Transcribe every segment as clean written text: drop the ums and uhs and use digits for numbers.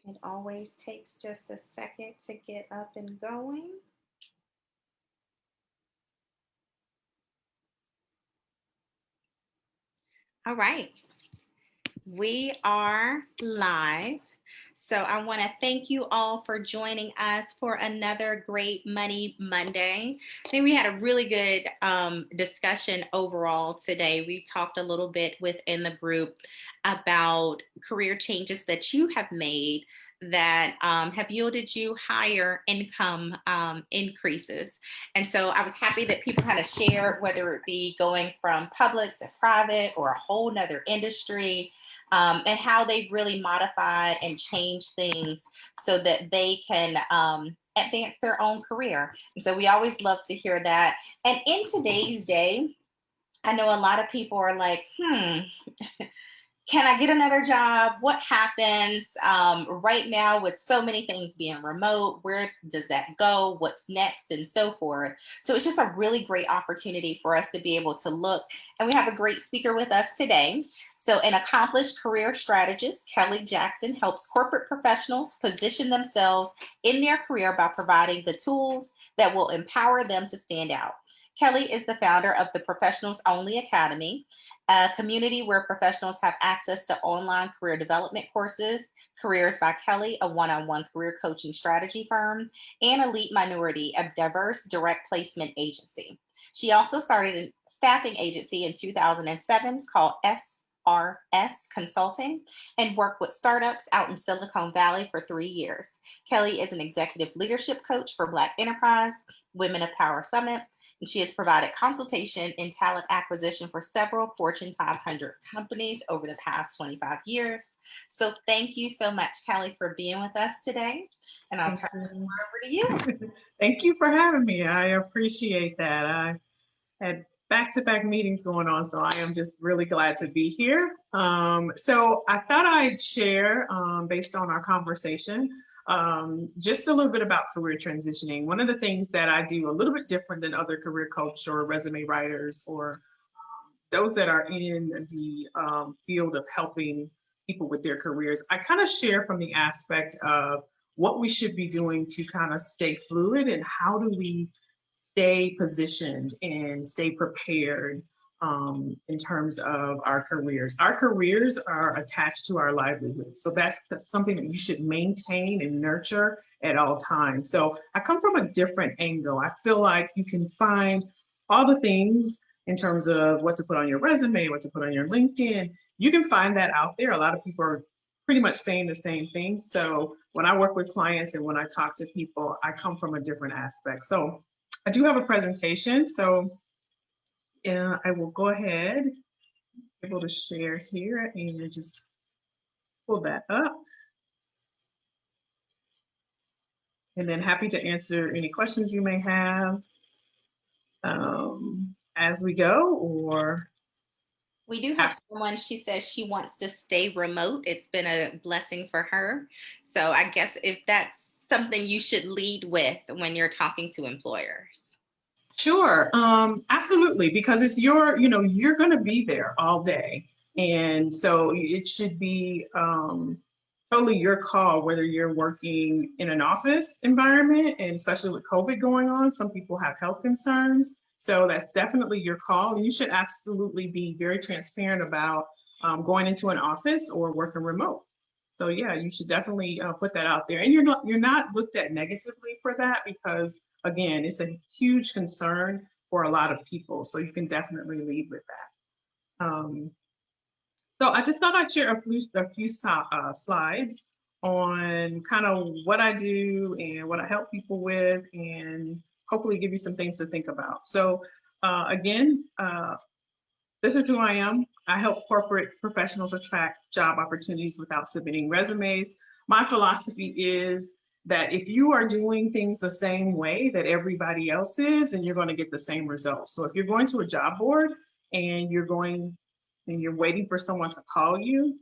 It always takes just a second to get up and going. All right, we are live. So I want to thank you all for joining us for another great Money Monday. I think we had a really good discussion overall today. We talked a little bit within the group about career changes that you have made that have yielded you higher income increases. And so I was happy that people kind of shared, whether it be going from public to private or a whole nother industry, and how they've really modified and changed things so that they can advance their own career. And so we always love to hear that. And in today's day, I know a lot of people are like, can I get another job? What happens right now with so many things being remote? Where does that go? What's next? And so forth. So it's just a really great opportunity for us to be able to look. And we have a great speaker with us today. So, an accomplished career strategist, Kelli Jackson helps corporate professionals position themselves in their career by providing the tools that will empower them to stand out. Kelli is the founder of the Professionals Only Academy, a community where professionals have access to online career development courses, Careers by Kelli, a one-on-one career coaching strategy firm, and Elite Minority, a diverse direct placement agency. She also started a staffing agency in 2007 called SRS Consulting and worked with startups out in Silicon Valley for 3 years. Kelli is an executive leadership coach for Black Enterprise, Women of Power Summit, and she has provided consultation in talent acquisition for several Fortune 500 companies over the past 25 years. So thank you so much, Kelli, for being with us today. And I'll turn it over to you. Thank you for having me. I appreciate that. I had back-to-back meetings going on, so I am just really glad to be here. So I thought I'd share, based on our conversation, just a little bit about career transitioning. One of the things that I do a little bit different than other career coach or resume writers or those that are in the field of helping people with their careers, I kind of share from the aspect of what we should be doing to kind of stay fluid and how do we stay positioned and stay prepared in terms of our careers. Our careers are attached to our livelihood. So that's something that you should maintain and nurture at all times. So I come from a different angle. I feel like you can find all the things in terms of what to put on your resume, what to put on your LinkedIn. You can find that out there. A lot of people are pretty much saying the same thing. So when I work with clients and when I talk to people, I come from a different aspect. So I do have a presentation, so I will go ahead, able to share here and just pull that up. And then happy to answer any questions you may have as we go, or we do have someone, she says she wants to stay remote. It's been a blessing for her. So I guess if that's something you should lead with when you're talking to employers. Sure, absolutely, because it's your, you're going to be there all day. And so it should be totally your call whether you're working in an office environment, and especially with COVID going on, some people have health concerns. So that's definitely your call. And you should absolutely be very transparent about going into an office or working remote. So yeah, you should definitely put that out there. And you're not looked at negatively for that, because again, it's a huge concern for a lot of people. So you can definitely lead with that. So I just thought I'd share a few slides on kind of what I do and what I help people with, and hopefully give you some things to think about. So again, this is who I am. I help corporate professionals attract job opportunities without submitting resumes. My philosophy is that if you are doing things the same way that everybody else is, then you're going to get the same results. So if you're going to a job board and you're waiting for someone to call you,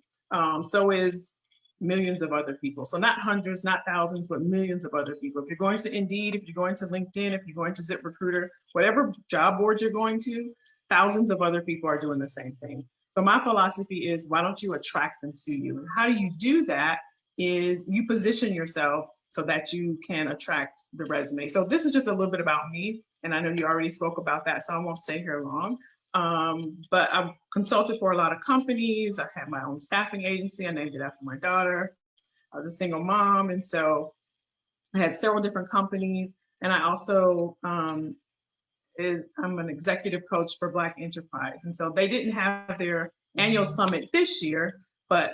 so is millions of other people. So not hundreds, not thousands, but millions of other people. If you're going to Indeed, if you're going to LinkedIn, if you're going to ZipRecruiter, whatever job board you're going to, thousands of other people are doing the same thing. So my philosophy is, why don't you attract them to you? And how do you do that is you position yourself so that you can attract the resume. So this is just a little bit about me, and I know you already spoke about that, so I won't stay here long. But I've consulted for a lot of companies. I had my own staffing agency. I named it after my daughter. I was a single mom, and so I had several different companies. And I also, I'm an executive coach for Black Enterprise. And so they didn't have their annual summit this year, but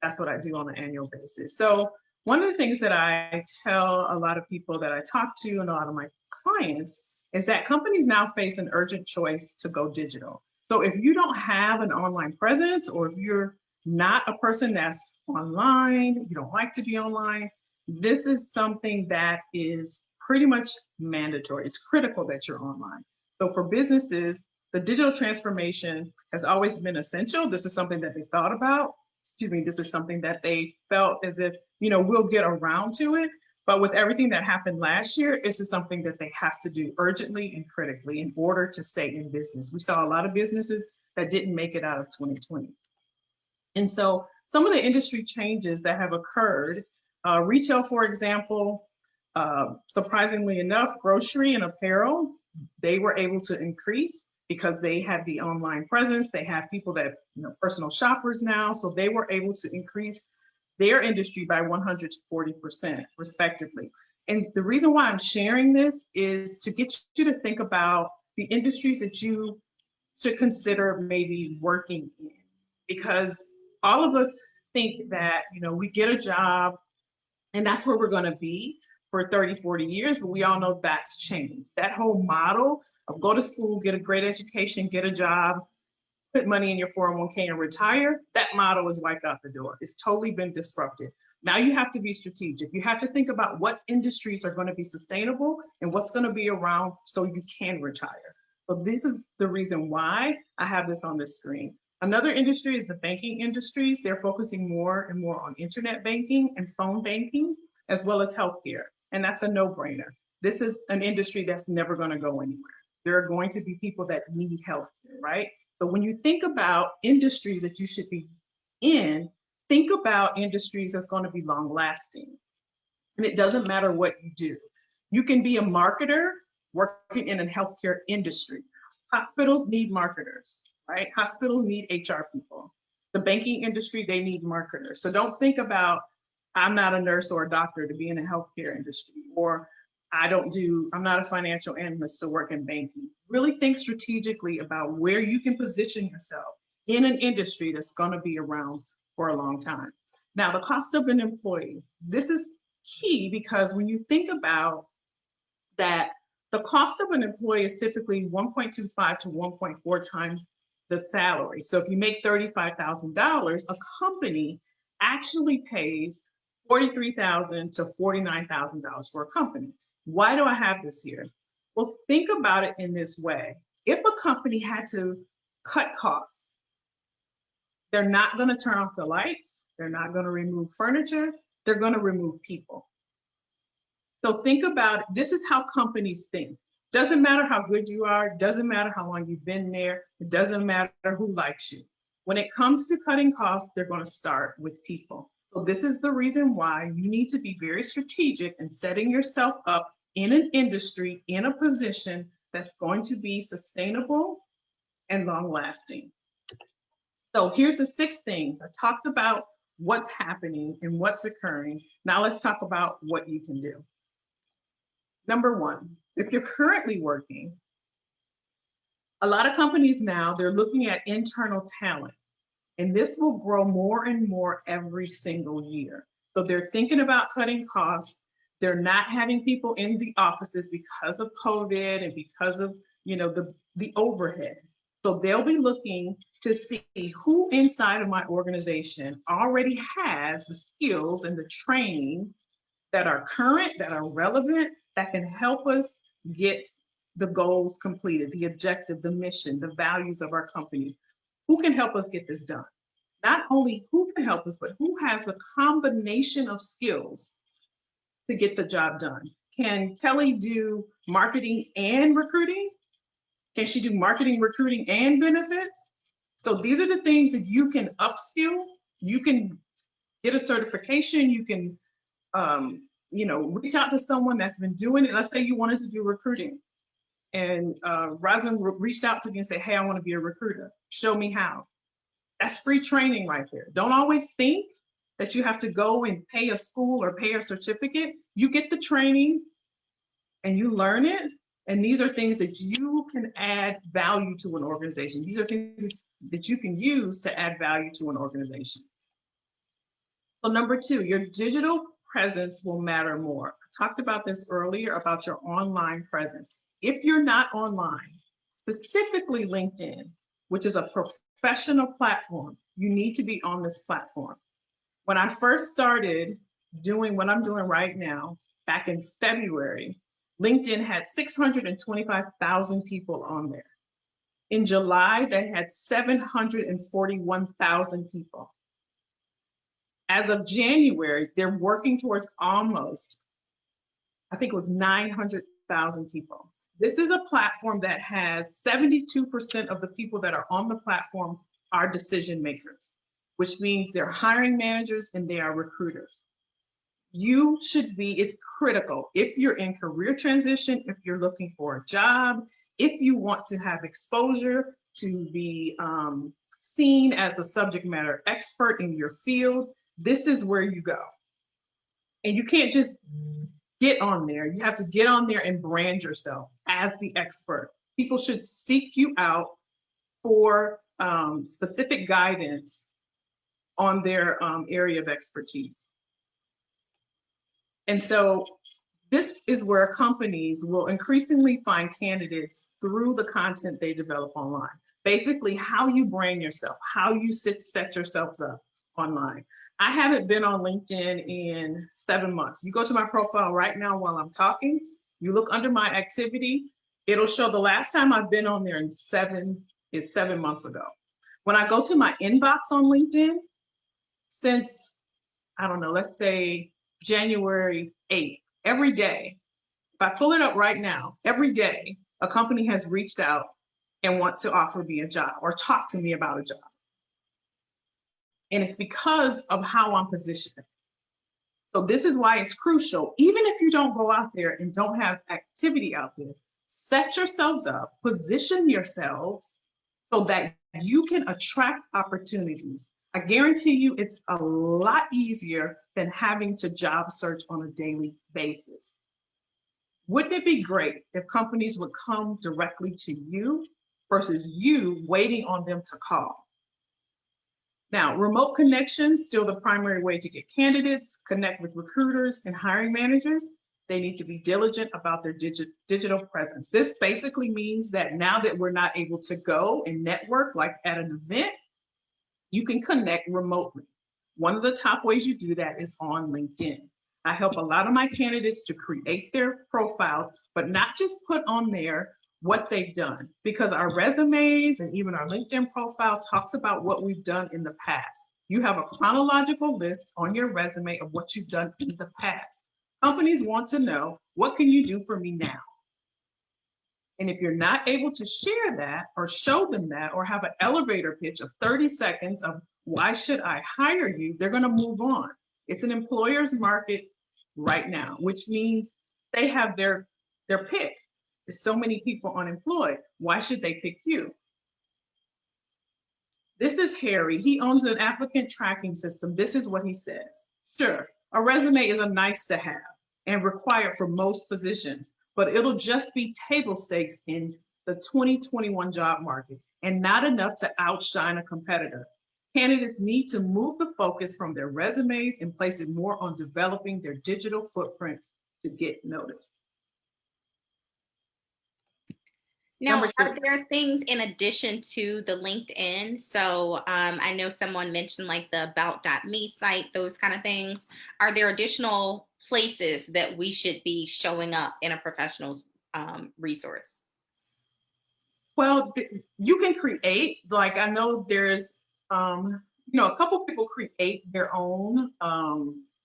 that's what I do on an annual basis. So one of the things that I tell a lot of people that I talk to and a lot of my clients is that companies now face an urgent choice to go digital. So if you don't have an online presence, or if you're not a person that's online, you don't like to be online, this is something that is pretty much mandatory. It's critical that you're online. So for businesses, the digital transformation has always been essential. This is something that they thought about. This is something that they felt as if, we'll get around to it. But with everything that happened last year, this is something that they have to do urgently and critically in order to stay in business. We saw a lot of businesses that didn't make it out of 2020. And so some of the industry changes that have occurred, retail, for example, surprisingly enough, grocery and apparel, they were able to increase because they had the online presence. They have people that, personal shoppers now, so they were able to increase their industry by 100 to 40% respectively. And the reason why I'm sharing this is to get you to think about the industries that you should consider maybe working in, because all of us think that, we get a job and that's where we're going to be for 30, 40 years, but we all know that's changed. That whole model of go to school, get a great education, get a job, put money in your 401k and retire, that model is wiped out the door. It's totally been disrupted. Now you have to be strategic. You have to think about what industries are going to be sustainable and what's going to be around so you can retire. So this is the reason why I have this on the screen. Another industry is the banking industries. They're focusing more and more on internet banking and phone banking, as well as healthcare. And that's a no-brainer. This is an industry that's never going to go anywhere. There are going to be people that need healthcare, right? So when you think about industries that you should be in, think about industries that's going to be long lasting. And it doesn't matter what you do. You can be a marketer working in a healthcare industry. Hospitals need marketers, right? Hospitals need HR people. The banking industry, they need marketers. So don't think about, I'm not a nurse or a doctor to be in a healthcare industry, or I'm not a financial analyst to work in banking. Really think strategically about where you can position yourself in an industry that's going to be around for a long time. Now, the cost of an employee, this is key because when you think about that, the cost of an employee is typically 1.25 to 1.4 times the salary. So if you make $35,000, a company actually pays $43,000 to $49,000 for a company. Why do I have this here? Well, think about it in this way. If a company had to cut costs, they're not going to turn off the lights. They're not going to remove furniture. They're going to remove people. So think about it. This is how companies think. Doesn't matter how good you are. Doesn't matter how long you've been there. It doesn't matter who likes you. When it comes to cutting costs, they're going to start with people. So this is the reason why you need to be very strategic in setting yourself up in an industry, in a position that's going to be sustainable and long lasting. So here's the 6 things. I talked about what's happening and what's occurring. Now let's talk about what you can do. Number 1, if you're currently working, a lot of companies now, they're looking at internal talent. And this will grow more and more every single year. So they're thinking about cutting costs. They're not having people in the offices because of COVID and because of, the overhead. So they'll be looking to see who inside of my organization already has the skills and the training that are current, that are relevant, that can help us get the goals completed, the objective, the mission, the values of our company. Who can help us get this done? Not only who can help us, but who has the combination of skills to get the job done. Can Kelli do marketing and recruiting? Can she do marketing, recruiting, and benefits? So these are the things that you can upskill. You can get a certification. You can, reach out to someone that's been doing it. Let's say you wanted to do recruiting, and Rosalind reached out to me and said, hey, I want to be a recruiter. Show me how. That's free training right there. Don't always think that you have to go and pay a school or pay a certificate. You get the training and you learn it. And these are things that you can add value to an organization. These are things that you can use to add value to an organization. So number 2, your digital presence will matter more. I talked about this earlier about your online presence. If you're not online, specifically LinkedIn, which is a professional platform, you need to be on this platform. When I first started doing what I'm doing right now, back in February, LinkedIn had 625,000 people on there. In July, they had 741,000 people. As of January, they're working towards almost, I think it was 900,000 people. This is a platform that has 72% of the people that are on the platform are decision makers, which means they're hiring managers and they are recruiters. You should be, it's critical if you're in career transition, if you're looking for a job, if you want to have exposure to be seen as a subject matter expert in your field, this is where you go. And you can't just get on there. You have to get on there and brand yourself as the expert. People should seek you out for specific guidance on their area of expertise. And so this is where companies will increasingly find candidates through the content they develop online. Basically, how you brand yourself, how you set yourselves up online. I haven't been on LinkedIn in 7 months. You go to my profile right now while I'm talking, you look under my activity, it'll show the last time I've been on there is 7 months ago. When I go to my inbox on LinkedIn, since, I don't know, let's say January 8th, every day, if I pull it up right now, every day, a company has reached out and want to offer me a job or talk to me about a job. And it's because of how I'm positioned. So this is why it's crucial, even if you don't go out there and don't have activity out there, set yourselves up, position yourselves so that you can attract opportunities. I guarantee you it's a lot easier than having to job search on a daily basis. Wouldn't it be great if companies would come directly to you versus you waiting on them to call? Now, remote connections, still the primary way to get candidates, connect with recruiters and hiring managers. They need to be diligent about their digital presence. This basically means that now that we're not able to go and network like at an event, you can connect remotely. One of the top ways you do that is on LinkedIn. I help a lot of my candidates to create their profiles, but not just put on there what they've done, because our resumes and even our LinkedIn profile talks about what we've done in the past. You have a chronological list on your resume of what you've done in the past. Companies want to know, what can you do for me now? And if you're not able to share that or show them that or have an elevator pitch of 30 seconds of why should I hire you, they're going to move on. It's an employer's market right now, which means they have their pick. There's so many people unemployed. Why should they pick you? This is Harry. He owns an applicant tracking system. This is what he says. Sure, a resume is a nice to have and required for most positions, but it'll just be table stakes in the 2021 job market and not enough to outshine a competitor. Candidates need to move the focus from their resumes and place it more on developing their digital footprint to get noticed. Now, are there things in addition to the LinkedIn? So I know someone mentioned like the about.me site, those kind of things. Are there additional places that we should be showing up in a professional's resource? Well, you can create, like I know there's, a couple people create their own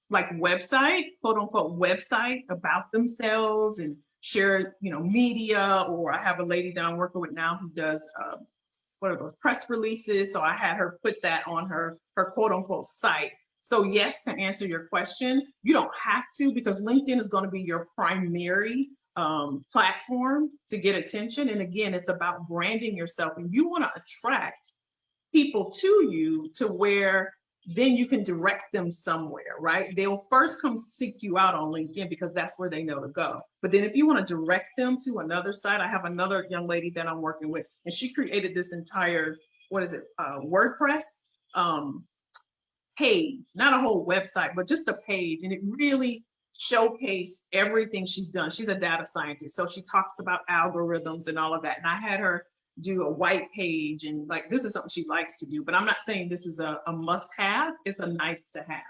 like website, quote unquote website about themselves and share, media, or I have a lady that I'm working with now who does, what are those press releases? So I had her put that on her quote unquote site. So yes, to answer your question, you don't have to, because LinkedIn is going to be your primary platform to get attention. And again, it's about branding yourself, and you want to attract people to you to where then you can direct them somewhere, right? They'll first come seek you out on LinkedIn because that's where they know to go. But then if you want to direct them to another site, I have another young lady that I'm working with, and she created this entire, WordPress page, not a whole website, but just a page. And it really showcased everything she's done. She's a data scientist, so she talks about algorithms and all of that. And I had her do a white page, and like, this is something she likes to do, but I'm not saying this is a must have. It's a nice to have.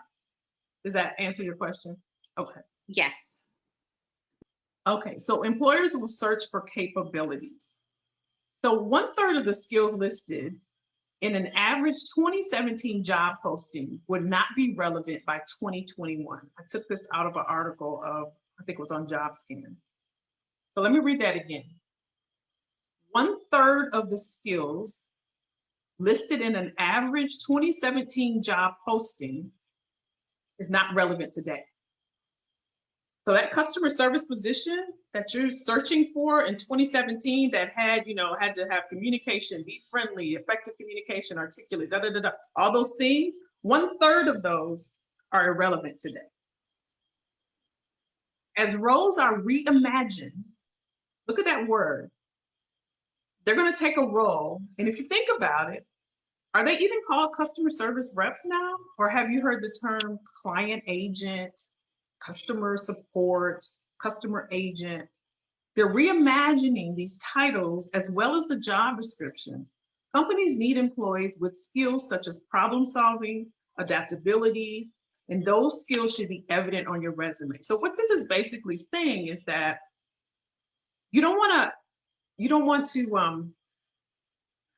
Does that answer your question? Okay. Yes. Okay, so employers will search for capabilities. So 1/3 of the skills listed in an average 2017 job posting would not be relevant by 2021. I took this out of an article of, I think it was on JobScan. So let me read that again. 1/3 of the skills listed in an average 2017 job posting is not relevant today. So that customer service position that you're searching for in 2017 that had to have communication, be friendly, effective communication, articulate, all those things, 1/3 of those are irrelevant today. As roles are reimagined, look at that word. They're going to take a role, and if you think about it, are they even called customer service reps now? Or have you heard the term client agent, customer support, customer agent? They're reimagining these titles as well as the job descriptions. Companies need employees with skills such as problem solving, adaptability, and those skills should be evident on your resume. So what this is basically saying is that you don't want to,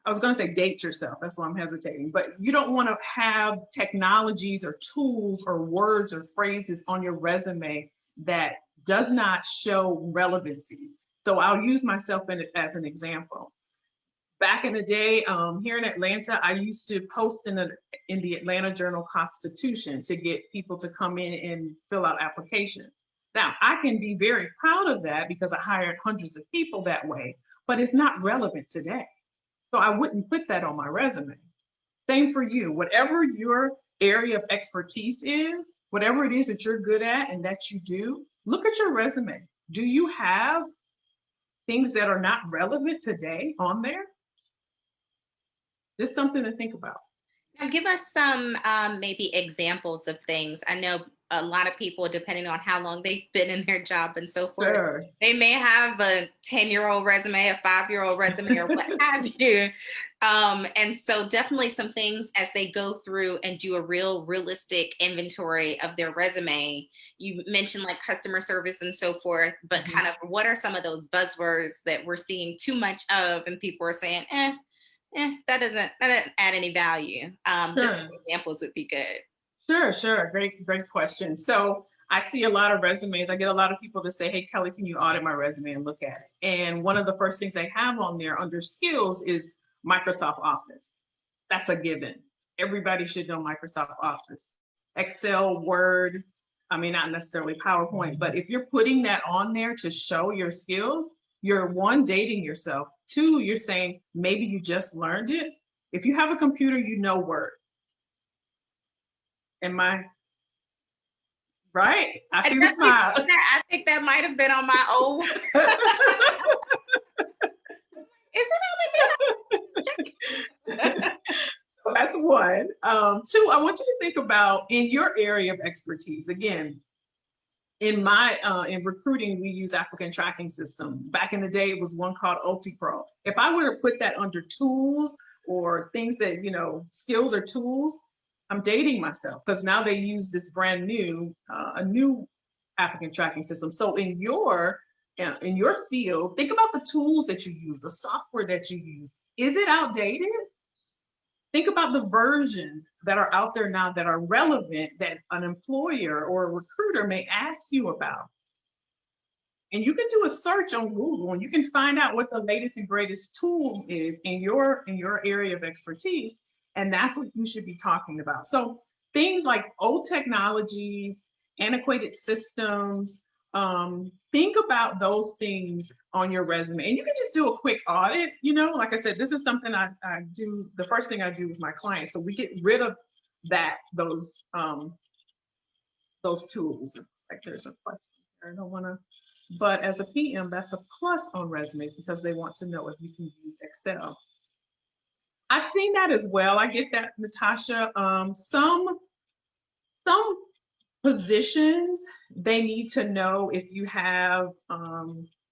I was going to say date yourself. That's why I'm hesitating. But you don't want to have technologies or tools or words or phrases on your resume that does not show relevancy. So I'll use myself as an example. Back in the day, here in Atlanta, I used to post in the Atlanta Journal-Constitution to get people to come in and fill out applications. Now, I can be very proud of that because I hired hundreds of people that way, but it's not relevant today. So I wouldn't put that on my resume. Same for you. Whatever your area of expertise is, whatever it is that you're good at and that you do, look at your resume. Do you have things that are not relevant today on there? Just something to think about. Now, give us some maybe examples of things. I know a lot of people, depending on how long they've been in their job and so forth, Sure. They may have a 10-year-old resume, a 5-year-old resume, or what have you. And so definitely some things as they go through and do a realistic inventory of their resume. You mentioned like customer service and so forth, but kind of what are some of those buzzwords that we're seeing too much of and people are saying, that doesn't add any value. Sure. Just some examples would be good. Sure. Great question. So I see a lot of resumes. I get a lot of people that say, hey, Kelli, can you audit my resume and look at it? And one of the first things they have on there under skills is Microsoft Office. That's a given. Everybody should know Microsoft Office. Excel, Word, not necessarily PowerPoint, but if you're putting that on there to show your skills, you're one, dating yourself. Two, you're saying maybe you just learned it. If you have a computer, you know Word. Am I right? I see the smile. I think that might have been on my old. Is it on the So that's one. Two, I want you to think about in your area of expertise. Again, in recruiting, we use applicant tracking system. Back in the day, it was one called UltiPro. If I were to put that under tools or things that, skills or tools, I'm dating myself because now they use this brand new, a new applicant tracking system. So in your field, think about the tools that you use, the software that you use. Is it outdated? Think about the versions that are out there now that are relevant that an employer or a recruiter may ask you about. And you can do a search on Google and you can find out what the latest and greatest tool is in your area of expertise. And that's what you should be talking about. So things like old technologies, antiquated systems. Think about those things on your resume, and you can just do a quick audit. Like I said, this is something I do. The first thing I do with my clients, so we get rid of those tools. It's like there's a question here. I don't want to, but as a PM, that's a plus on resumes because they want to know if you can use Excel. I've seen that as well. I get that, Natasha. Some positions, they need to know if you have,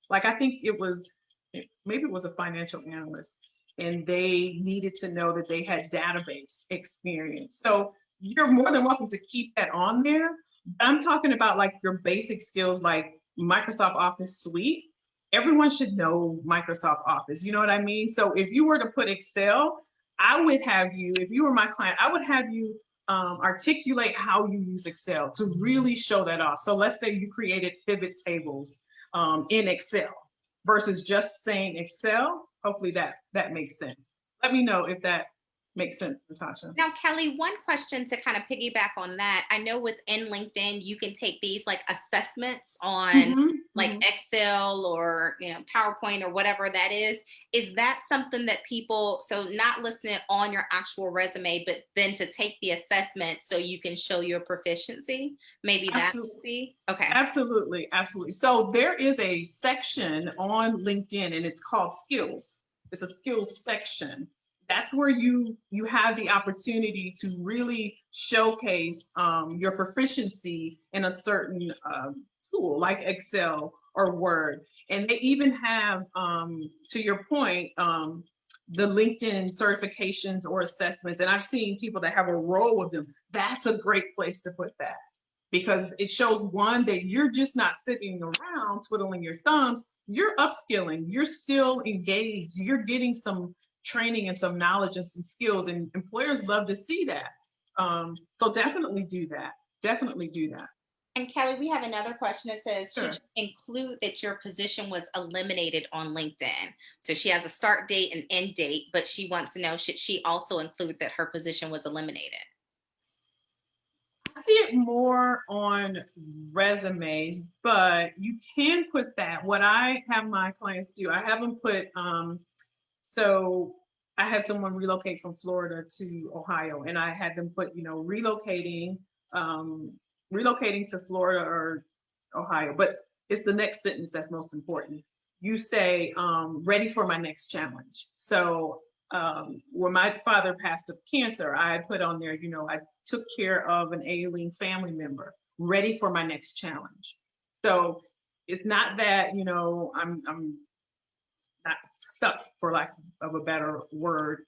like I think maybe it was a financial analyst, and they needed to know that they had database experience. So you're more than welcome to keep that on there. But I'm talking about like your basic skills, like Microsoft Office Suite. Everyone should know Microsoft Office. You know what I mean? So if you were to put Excel, I would have you, if you were my client, I would have you articulate how you use Excel to really show that off. So let's say you created pivot tables in Excel versus just saying Excel. Hopefully that makes sense. Let me know if that makes sense, Natasha. Now, Kelli, one question to kind of piggyback on that. I know within LinkedIn, you can take these like assessments on Excel or, PowerPoint or whatever that is. Is that something that people, so not listing it on your actual resume, but then to take the assessment so you can show your proficiency? Maybe that would be, okay. Absolutely, absolutely. So there is a section on LinkedIn and it's called skills. It's a skills section. That's where you have the opportunity to really showcase your proficiency in a certain tool like Excel or Word. And they even have, to your point, the LinkedIn certifications or assessments. And I've seen people that have a row of them. That's a great place to put that, because it shows, one, that you're just not sitting around twiddling your thumbs. You're upskilling, you're still engaged, you're getting some training and some knowledge and some skills, and employers love to see that. So definitely do that. Definitely do that. And Kelli, we have another question that says, Sure. should you include that your position was eliminated on LinkedIn? So she has a start date and end date, but she wants to know, should she also include that her position was eliminated? I see it more on resumes, but you can put that. What I have my clients do, I have them put, so I had someone relocate from Florida to Ohio, and I had them put, relocating to Florida or Ohio, but it's the next sentence that's most important. You say, ready for my next challenge. So when my father passed of cancer, I put on there, I took care of an ailing family member, ready for my next challenge. So it's not that, I'm not stuck, for lack of a better word,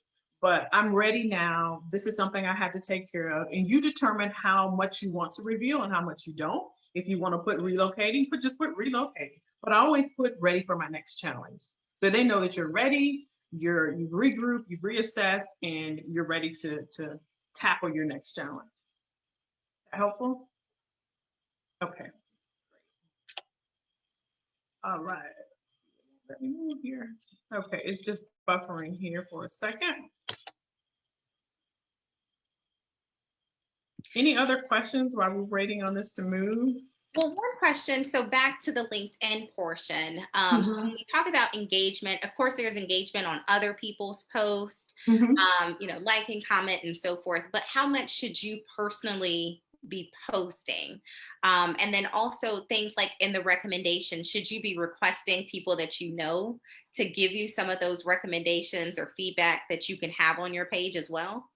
but I'm ready now. This is something I had to take care of. And you determine how much you want to reveal and how much you don't. If you want to put relocating, just put relocating. But I always put ready for my next challenge. So they know that you're ready, you've regrouped, you've reassessed, and you're ready to tackle your next challenge. That helpful? Okay. All right. Let me move here. Okay, it's just buffering here for a second. Any other questions while we're waiting on this to move? Well, one question, so back to the LinkedIn portion. So when we talk about engagement, of course, there's engagement on other people's posts, liking, comment, and so forth, but how much should you personally be posting? And then also things like in the recommendations, should you be requesting people that you know to give you some of those recommendations or feedback that you can have on your page as well?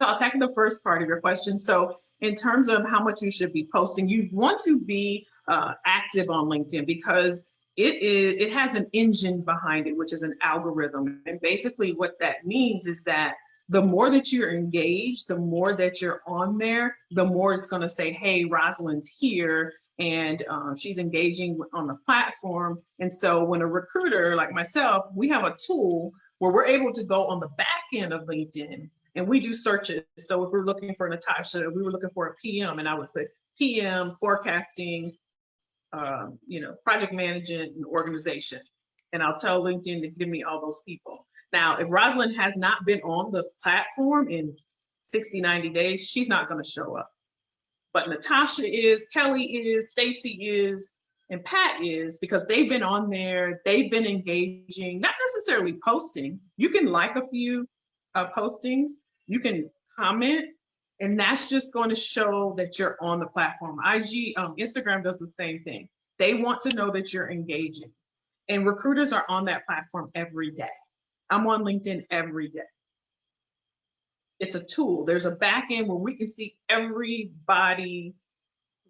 So I'll tackle the first part of your question. So in terms of how much you should be posting, you want to be active on LinkedIn, because it has an engine behind it, which is an algorithm. And basically what that means is that the more that you're engaged, the more that you're on there, the more it's going to say, hey, Rosalind's here, and she's engaging on the platform. And so when a recruiter like myself, we have a tool where we're able to go on the back end of LinkedIn and we do searches. So if we're looking for Natasha, we were looking for a PM, and I would put PM, forecasting, project management and organization. And I'll tell LinkedIn to give me all those people. Now, if Rosalind has not been on the platform in 60, 90 days, she's not going to show up. But Natasha is, Kelly is, Stacy is, and Pat is, because they've been on there, they've been engaging, not necessarily posting. You can like a few postings, you can comment, and that's just going to show that you're on the platform. Instagram does the same thing. They want to know that you're engaging. And recruiters are on that platform every day. I'm on LinkedIn every day. It's a tool. There's a back end where we can see everybody,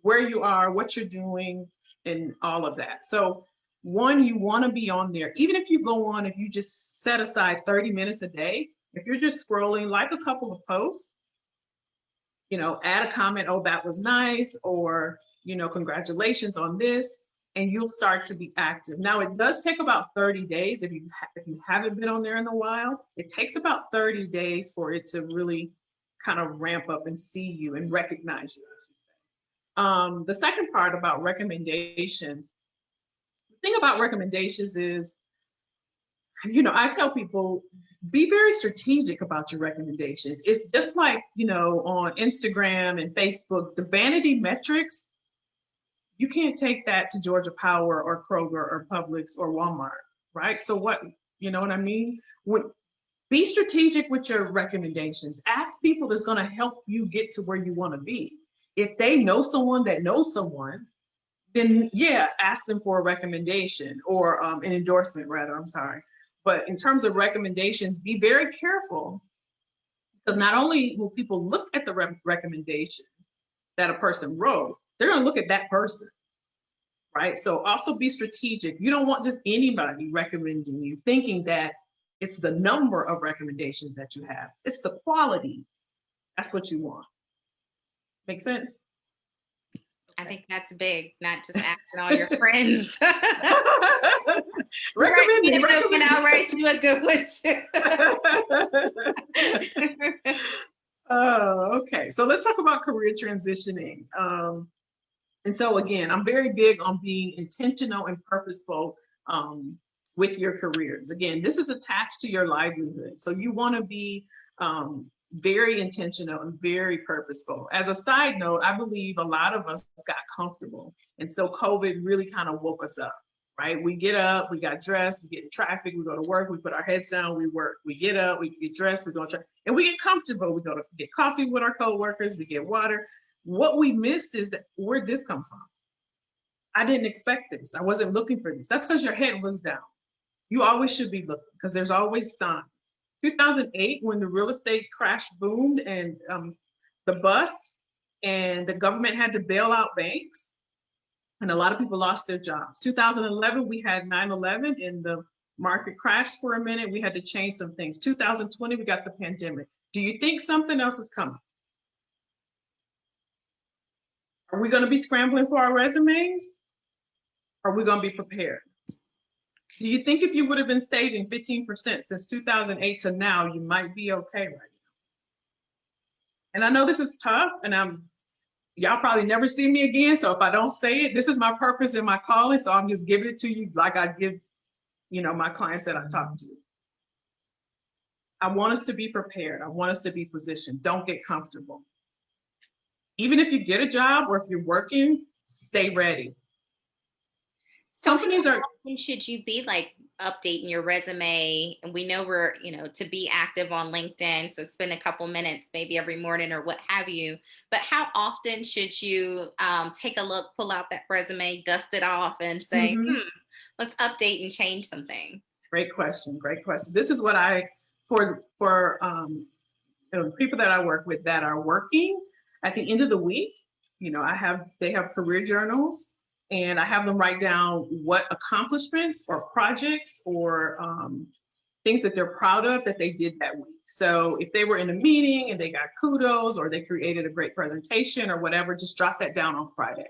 where you are, what you're doing, and all of that. So one, you want to be on there. Even if you go on, if you just set aside 30 minutes a day, if you're just scrolling, like a couple of posts, add a comment, oh, that was nice, or, congratulations on this, and you'll start to be active. Now, it does take about 30 days. If you haven't been on there in a while, it takes about 30 days for it to really kind of ramp up and see you and recognize you. The second part about recommendations, the thing about recommendations is, I tell people, be very strategic about your recommendations. It's just like, on Instagram and Facebook, the vanity metrics, you can't take that to Georgia Power or Kroger or Publix or Walmart, right? So what, you know what I mean? Be strategic with your recommendations. Ask people that's going to help you get to where you want to be. If they know someone that knows someone, then yeah, ask them for a recommendation or an endorsement rather, I'm sorry. But in terms of recommendations, be very careful, because not only will people look at the recommendation that a person wrote, they're going to look at that person, right? So also be strategic. You don't want just anybody recommending you, thinking that it's the number of recommendations that you have. It's the quality. That's what you want. Make sense? I think that's big, not just asking all your friends. Recommend. I'll write you a good one too. Oh, okay. So let's talk about career transitioning. And so again, I'm very big on being intentional and purposeful with your careers. Again, this is attached to your livelihood. So you want to be very intentional and very purposeful. As a side note, I believe a lot of us got comfortable. And so COVID really kind of woke us up, right? We get up, we got dressed, we get in traffic, we go to work, we put our heads down, we work. We get up, we get dressed, we go to traffic, and we get comfortable. We go to get coffee with our coworkers, we get water. What we missed is that, where'd this come from? I didn't expect this. I wasn't looking for this. That's because your head was down. You always should be looking, because there's always signs. 2008, when the real estate crash boomed and the bust, and the government had to bail out banks, and a lot of people lost their jobs. 2011, we had 9/11 and the market crashed for a minute. We had to change some things. 2020, we got the pandemic. Do you think something else is coming? Are we going to be scrambling for our resumes? Are we going to be prepared? Do you think if you would have been saving 15% since 2008 to now, you might be okay right now? And I know this is tough, and y'all probably never see me again. So if I don't say it, this is my purpose and my calling. So I'm just giving it to you like I give, my clients that I talk to. I want us to be prepared. I want us to be positioned. Don't get comfortable. Even if you get a job or if you're working, stay ready. So companies how often should you be updating your resume? And we know we're, to be active on LinkedIn. So spend a couple minutes, maybe every morning or what have you. But how often should you take a look, pull out that resume, dust it off and say, let's update and change some things? Great question. This is what for people that I work with that are working at the end of the week, they have career journals. And I have them write down what accomplishments or projects or things that they're proud of that they did that week. So if they were in a meeting and they got kudos or they created a great presentation or whatever, just jot that down on Friday.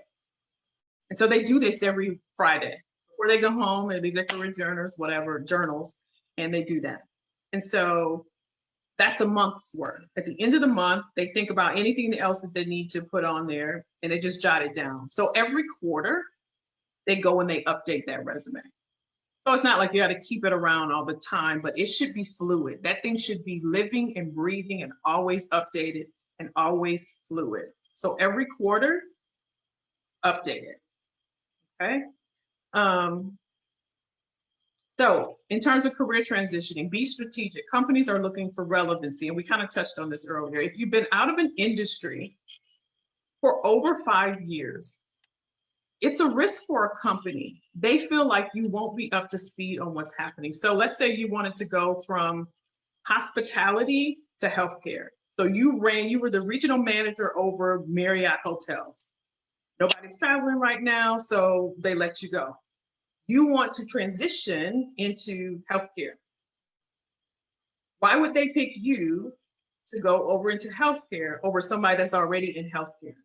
And so they do this every Friday before they go home and leave their career journals, and they do that. And so that's a month's worth. At the end of the month, they think about anything else that they need to put on there, and they just jot it down. So every quarter, they go and they update that resume. So it's not like you got to keep it around all the time, but it should be fluid. That thing should be living and breathing and always updated and always fluid. So every quarter, update it. Okay. So in terms of career transitioning, be strategic. Companies are looking for relevancy, and we kind of touched on this earlier. If you've been out of an industry for over 5 years, it's a risk for a company. They feel like you won't be up to speed on what's happening. So let's say you wanted to go from hospitality to healthcare. So you were the regional manager over Marriott hotels. Nobody's traveling right now, so they let you go. You want to transition into healthcare. Why would they pick you to go over into healthcare over somebody that's already in healthcare?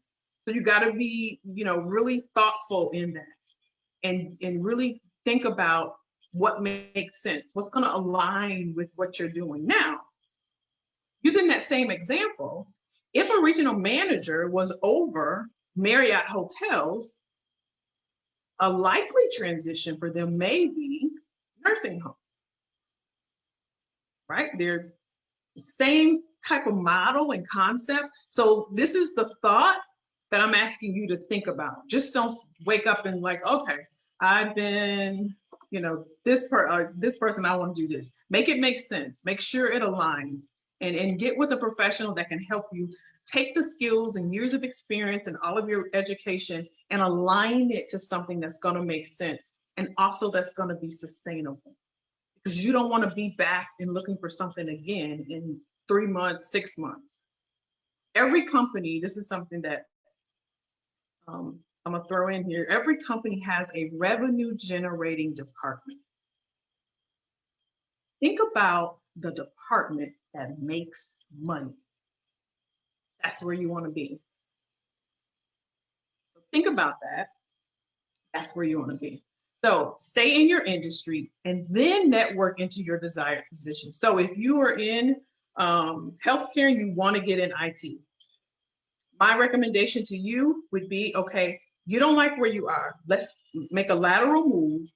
So you got to be, really thoughtful in that and really think about what makes sense, what's going to align with what you're doing. Now, using that same example, if a regional manager was over Marriott hotels, a likely transition for them may be nursing homes, right? They're the same type of model and concept. So this is the thought that I'm asking you to think about. Just don't wake up and like, okay, I've been, this person, I want to do this. Make it make sense. Make sure it aligns and get with a professional that can help you take the skills and years of experience and all of your education and align it to something that's going to make sense and also that's going to be sustainable. Because you don't want to be back and looking for something again in 3 months, 6 months. Every company, this is something that I'm going to throw in here. Every company has a revenue generating department. Think about the department that makes money. That's where you want to be. So think about that. That's where you want to be. So stay in your industry and then network into your desired position. So if you are in healthcare and you want to get in IT, my recommendation to you would be, okay, you don't like where you are. Let's make a lateral move,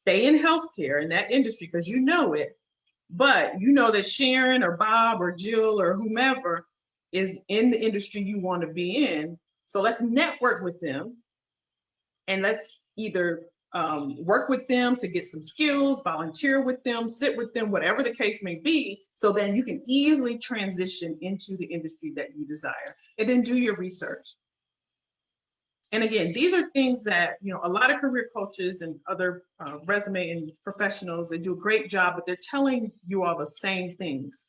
stay in healthcare in that industry because you know it, but you know that Sharon or Bob or Jill or whomever is in the industry you want to be in. So let's network with them and let's either work with them to get some skills, volunteer with them, sit with them, whatever the case may be, so then you can easily transition into the industry that you desire. And then do your research. And again, these are things that, a lot of career coaches and other resume and professionals, they do a great job, but they're telling you all the same things.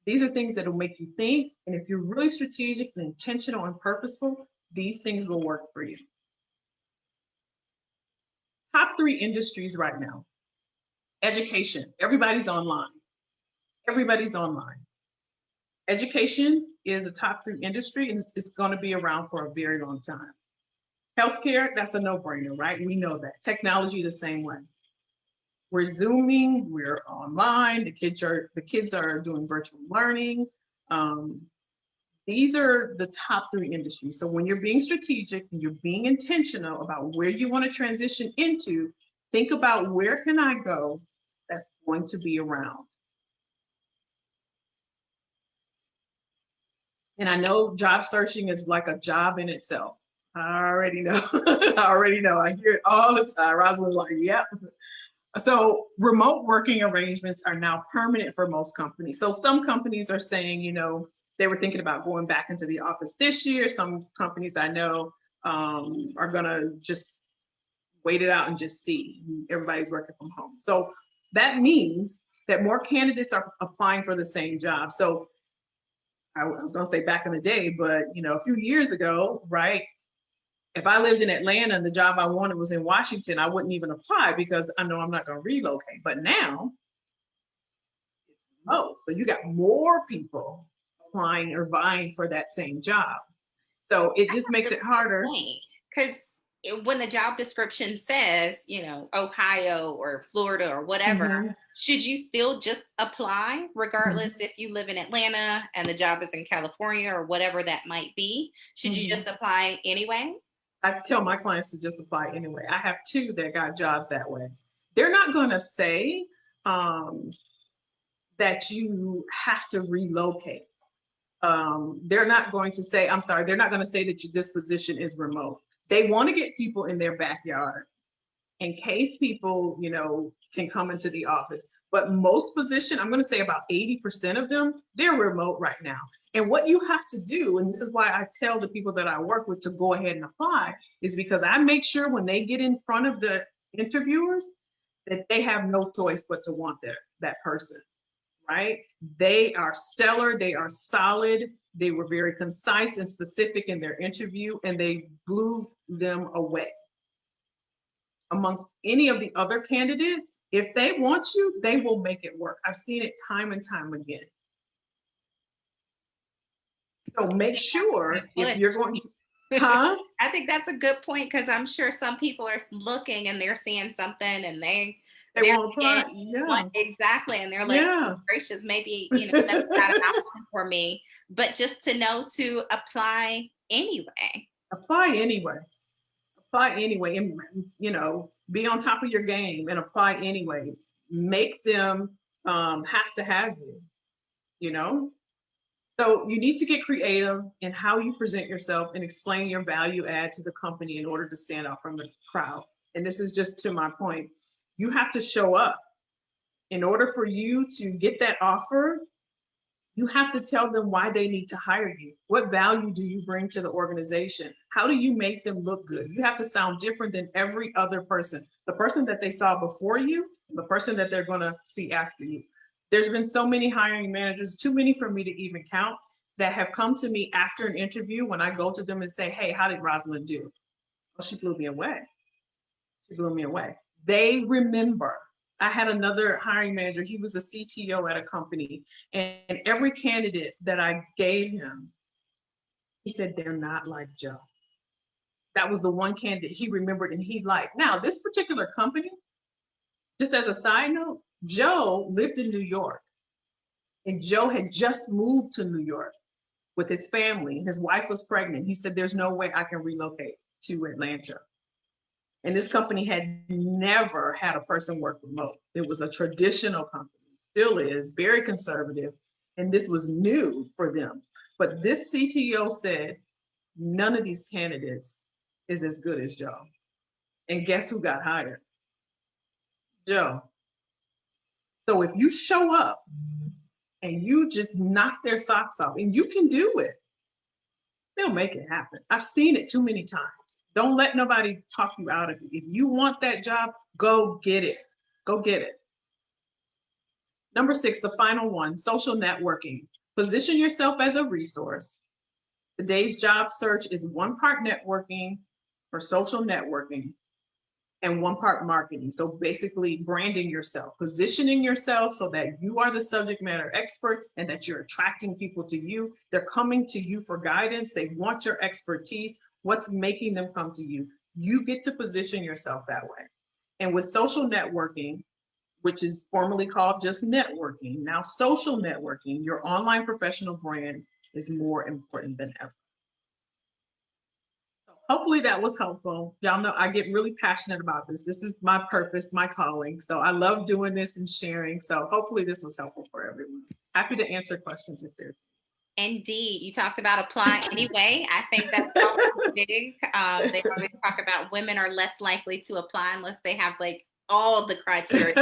These are things that will make you think. And if you're really strategic and intentional and purposeful, these things will work for you. Top 3 industries right now. Education. Everybody's online. Everybody's online. Education is a top 3 industry, and it's going to be around for a very long time. Healthcare, that's a no-brainer, right? We know that. Technology, the same way. We're Zooming, we're online, the kids are doing virtual learning. These are the top 3 industries. So when you're being strategic and you're being intentional about where you want to transition into, think about where can I go that's going to be around. And I know job searching is like a job in itself. I already know. I hear it all the time. Rosalind's like, yep. So remote working arrangements are now permanent for most companies. So some companies are saying, they were thinking about going back into the office this year. Some companies I know are going to just wait it out and just see. Everybody's working from home. So that means that more candidates are applying for the same job. So I was going to say back in the day, but a few years ago, right? If I lived in Atlanta and the job I wanted was in Washington, I wouldn't even apply because I know I'm not going to relocate. But now, so you got more people applying or vying for that same job. So it just makes it harder. Because when the job description says, Ohio or Florida or whatever, should you still just apply regardless if you live in Atlanta and the job is in California or whatever that might be? Should you just apply anyway? I tell my clients to just apply anyway. I have 2 that got jobs that way. they're not going to say that you have to relocate. They're not going to say, I'm sorry, they're not going to say that this position is remote. They want to get people in their backyard in case people, can come into the office. But most positions, I'm going to say about 80% of them, they're remote right now. And what you have to do, and this is why I tell the people that I work with to go ahead and apply, is because I make sure when they get in front of the interviewers that they have no choice but to want that person, right? They are stellar, they are solid, they were very concise and specific in their interview, and they blew them away. Amongst any of the other candidates, if they want you, they will make it work. I've seen it time and time again. So make sure if you're going to, I think that's a good point, because I'm sure some people are looking and they're seeing something and they won't apply. Yeah. Exactly. And they're like, yeah. oh, gracious, maybe, that's not an option for me. But just to know to apply anyway. Apply anyway. Apply anyway, and be on top of your game and apply anyway. Make them have to have you. So you need to get creative in how you present yourself and explain your value add to the company in order to stand out from the crowd. And this is just to my point. You have to show up. In order for you to get that offer, you have to tell them why they need to hire you. What value do you bring to the organization? How do you make them look good? You have to sound different than every other person. The person that they saw before you, the person that they're going to see after you. There's been so many hiring managers, too many for me to even count, that have come to me after an interview when I go to them and say, hey, how did Rosalind do? Well, she blew me away. She blew me away. They remember. I had another hiring manager, he was a CTO at a company, and every candidate that I gave him, he said, they're not like Joe. That was the one candidate he remembered and he liked. Now, this particular company, just as a side note, Joe lived in New York, and Joe had just moved to New York with his family. His wife was pregnant. He said, there's no way I can relocate to Atlanta. And this company had never had a person work remote. It was a traditional company, still is, very conservative. And this was new for them. But this CTO said, none of these candidates is as good as Joe. And guess who got hired? Joe. So if you show up and you just knock their socks off, and you can do it, they'll make it happen. I've seen it too many times. Don't let nobody talk you out of it. If you want that job, go get it. Go get it. Number 6, the final one, social networking. Position yourself as a resource. Today's job search is one part networking or social networking and one part marketing. So basically branding yourself, positioning yourself so that you are the subject matter expert and that you're attracting people to you. They're coming to you for guidance. They want your expertise. What's making them come to you? You get to position yourself that way. And with social networking, which is formerly called just networking, now social networking, your online professional brand is more important than ever. So hopefully that was helpful. Y'all know I get really passionate about this. This is my purpose, my calling. So I love doing this and sharing. So hopefully this was helpful for everyone. Happy to answer questions if there's. Indeed. You talked about apply anyway. I think that's always big. They always talk about women are less likely to apply unless they have like all the criteria.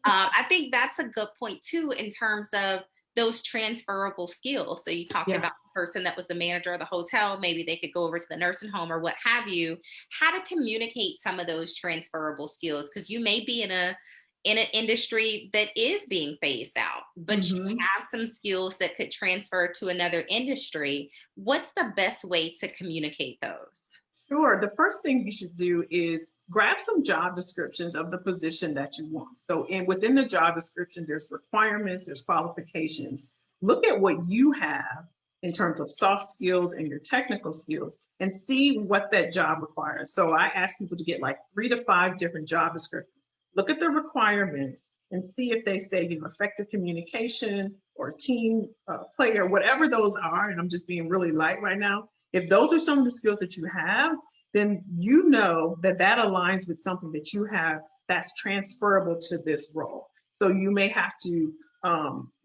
I think that's a good point too, in terms of those transferable skills. So you talked about the person that was the manager of the hotel, maybe they could go over to the nursing home or what have you, how to communicate some of those transferable skills, because you may be in an industry that is being phased out, but you have some skills that could transfer to another industry. What's the best way to communicate those? Sure. The first thing you should do is grab some job descriptions of the position that you want. So within the job description, there's requirements, there's qualifications. Look at what you have in terms of soft skills and your technical skills and see what that job requires. So I ask people to get like 3 to 5 different job descriptions. Look at the requirements and see if they say, effective communication or team player, whatever those are. And I'm just being really light right now. If those are some of the skills that you have, then you know that aligns with something that you have that's transferable to this role. So you may have to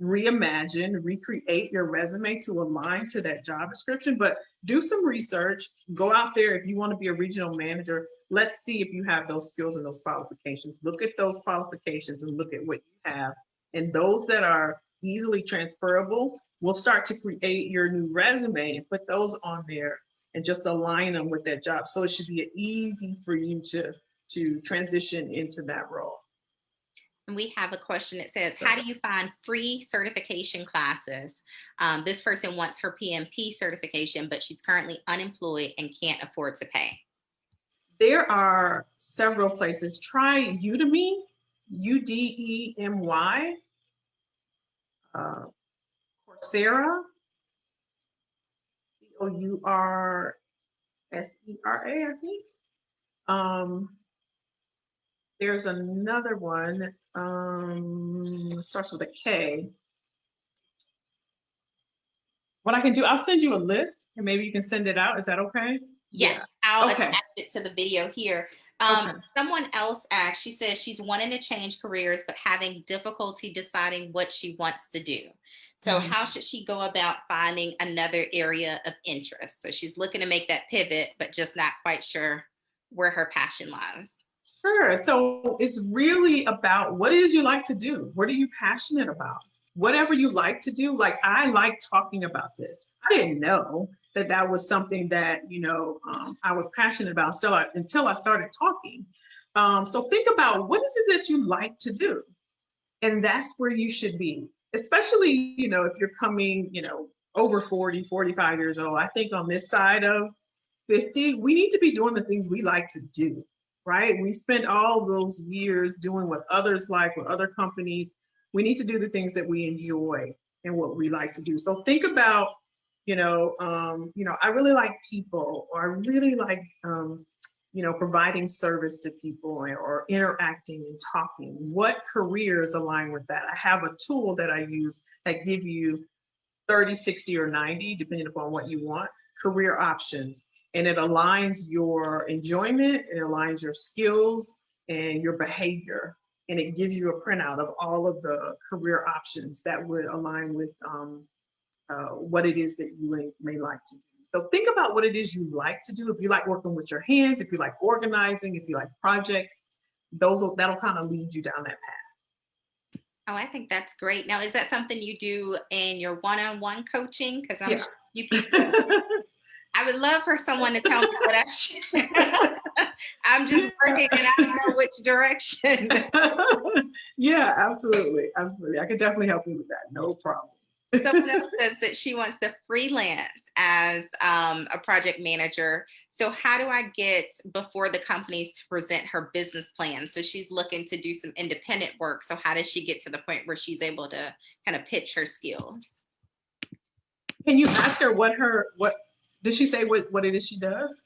reimagine, recreate your resume to align to that job description, but do some research, go out there. If you want to be a regional manager, let's see if you have those skills and those qualifications. Look at those qualifications and look at what you have. And those that are easily transferable, we'll start to create your new resume and put those on there and just align them with that job. So it should be easy for you to transition into that role. And we have a question that says, how do you find free certification classes? This person wants her PMP certification, but she's currently unemployed and can't afford to pay. There are several places. Try Udemy, Udemy, Coursera, Coursera, I think. There's another one, it starts with a K. What I can do, I'll send you a list and maybe you can send it out. Is that okay? Yes, Yeah. I'll Okay. attach it to the video here. Okay. Someone else asked, she says she's wanting to change careers, but having difficulty deciding what she wants to do. So how should she go about finding another area of interest? So she's looking to make that pivot, but just not quite sure where her passion lies. Sure. So it's really about what it is you like to do. What are you passionate about? Whatever you like to do. Like, I like talking about this. I didn't know that that was something that, I was passionate about until I started talking. So think about, what is it that you like to do? And that's where you should be, especially, if you're coming, over 40, 45 years old. I think on this side of 50, we need to be doing the things we like to do. Right? We spent all those years doing what others like, with other companies. We need to do the things that we enjoy and what we like to do. So think about, I really like people, or I really like, providing service to people, or interacting and talking. What careers align with that? I have a tool that I use that give you 30, 60, or 90, depending upon what you want, career options. And it aligns your enjoyment, it aligns your skills and your behavior. And it gives you a printout of all of the career options that would align with what it is that you may like to do. So think about what it is you like to do. If you like working with your hands, if you like organizing, if you like projects, that'll kind of lead you down that path. Oh, I think that's great. Now, is that something you do in your one-on-one coaching? Because I'm sure you people, I would love for someone to tell me what I should. I'm just working and I don't know which direction. Yeah, absolutely. Absolutely. I could definitely help you with that. No problem. Someone else says that she wants to freelance as a project manager. So how do I get before the companies to present her business plan? So she's looking to do some independent work. So how does she get to the point where she's able to kind of pitch her skills? Can you ask her what did she say what it is she does?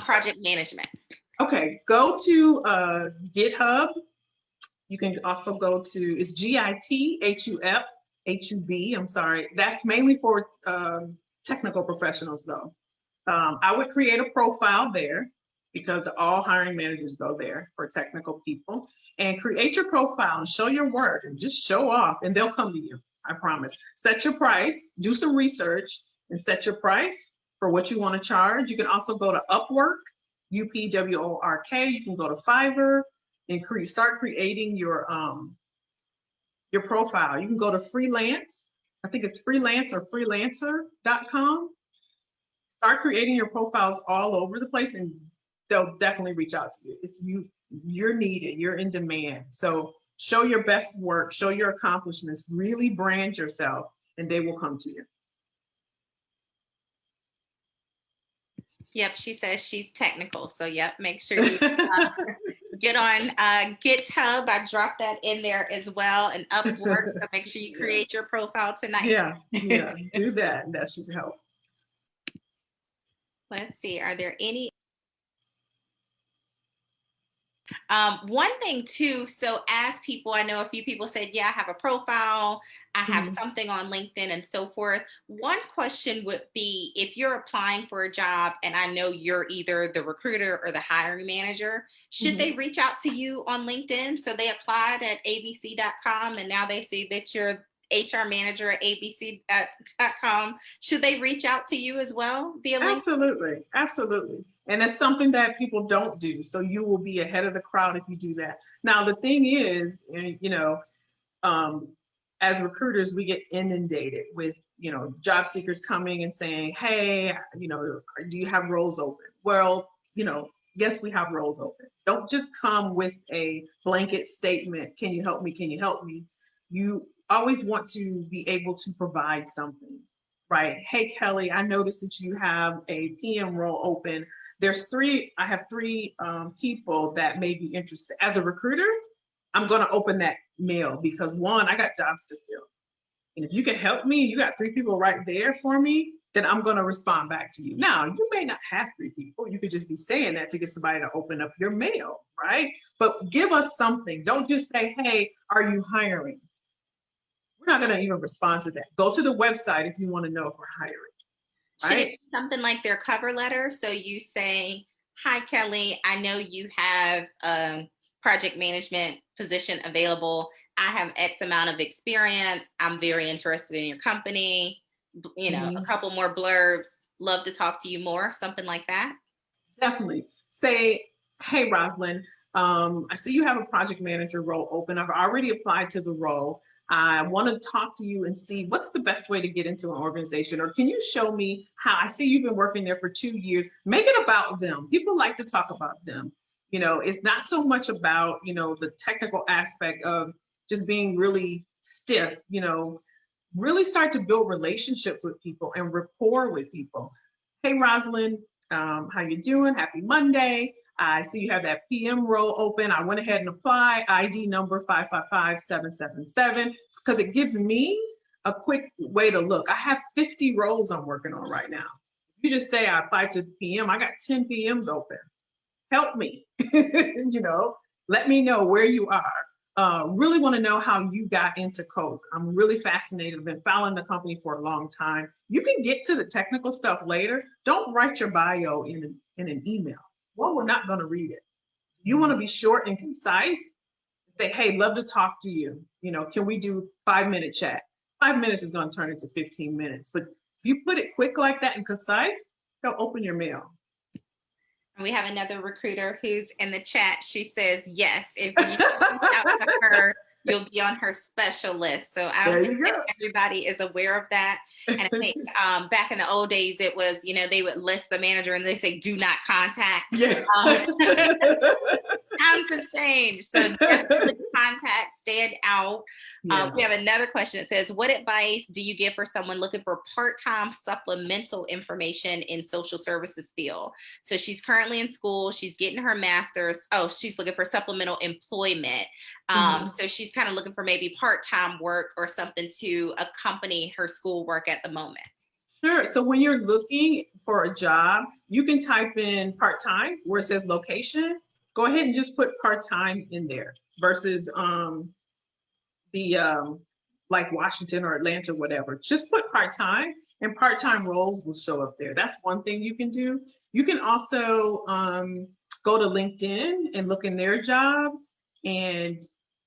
Project management. Okay, go to GitHub. You can also go to, it's GITHUB. I'm sorry. That's mainly for technical professionals though. I would create a profile there, because all hiring managers go there for technical people, and create your profile and show your work and just show off, and they'll come to you. I promise. Set your price, do some research and set your price for what you want to charge. You can also go to Upwork, UPWORK. You can go to Fiverr and start creating your profile. You can go to freelance. I think it's freelance or freelancer.com. Start creating your profiles all over the place, and they'll definitely reach out to you. You're needed, you're in demand. So show your best work, show your accomplishments, really brand yourself, and they will come to you. Yep, she says she's technical. So yep, make sure you get on GitHub. I dropped that in there as well, and Upwork. So make sure you create your profile tonight. Yeah, do that. That should help. Let's see, are there any One thing too, so as people, I know a few people said, yeah, I have a profile, I have Mhm. something on LinkedIn and so forth. One question would be if you're applying for a job and I know you're either the recruiter or the hiring manager, should they Mhm. reach out to you on LinkedIn? So they applied at abc.com and now they see that you're HR manager at abc.com. Should they reach out to you as well via LinkedIn? Absolutely, absolutely. And it's something that people don't do. So you will be ahead of the crowd if you do that. Now, the thing is, um, as recruiters, we get inundated with, job seekers coming and saying, hey, do you have roles open? Well, yes, we have roles open. Don't just come with a blanket statement. Can you help me? Can you help me? You always want to be able to provide something, right? Hey, Kelly, I noticed that you have a PM role open. I have three people that may be interested. As a recruiter, I'm going to open that mail because one, I got jobs to fill. And if you can help me, you got three people right there for me, then I'm going to respond back to you. Now, you may not have three people. You could just be saying that to get somebody to open up your mail, right? But give us something. Don't just say, hey, are you hiring? We're not going to even respond to that. Go to the website if you want to know if we're hiring, Should it right? be something like their cover letter? So you say, hi, Kelly, I know you have a project management position available. I have X amount of experience. I'm very interested in your company. A Mhm. couple more blurbs. Love to talk to you more, something like that. Definitely. Say, hey, Rosalind, I see you have a project manager role open. I've already applied to the role. I want to talk to you and see what's the best way to get into an organization, or can you show me how? I see you've been working there for 2 years. Make it about them. People like to talk about them. It's not so much about, the technical aspect of just being really stiff, really start to build relationships with people and rapport with people. Hey, Rosalind, how you doing? Happy Monday. I see you have that PM role open. I went ahead and applied. ID number 555777 because it gives me a quick way to look. I have 50 roles I'm working on right now. You just say I applied to the PM. I got 10 PMs open. Help me. Let me know where you are. Really want to know how you got into code. I'm really fascinated. I've been following the company for a long time. You can get to the technical stuff later. Don't write your bio in an email. Well, we're not going to read it. You want to be short and concise. Say, hey, love to talk to you. Can we do 5-minute chat? 5 minutes is going to turn into 15 minutes. But if you put it quick like that and concise, they'll open your mail. And we have another recruiter who's in the chat. She says, yes, if you reach out to her, you'll be on her special list. So I don't There think you that go. everybody is aware of that. And I think back in the old days, it was, they would list the manager and they say, do not contact. Yeah. Um, Times have changed. So definitely contact, stand out. Yeah. We have another question. It says, what advice do you give for someone looking for part-time supplemental information in social services field? So she's currently in school. She's getting her master's. Oh, she's looking for supplemental employment. So she's kind of looking for maybe part-time work or something to accompany her schoolwork at the moment. Sure. So when you're looking for a job, you can type in part-time where it says location. Go ahead and just put part-time in there versus the like Washington or Atlanta, whatever. Just put part-time and part-time roles will show up there. That's one thing you can do. You can also go to LinkedIn and look in their jobs and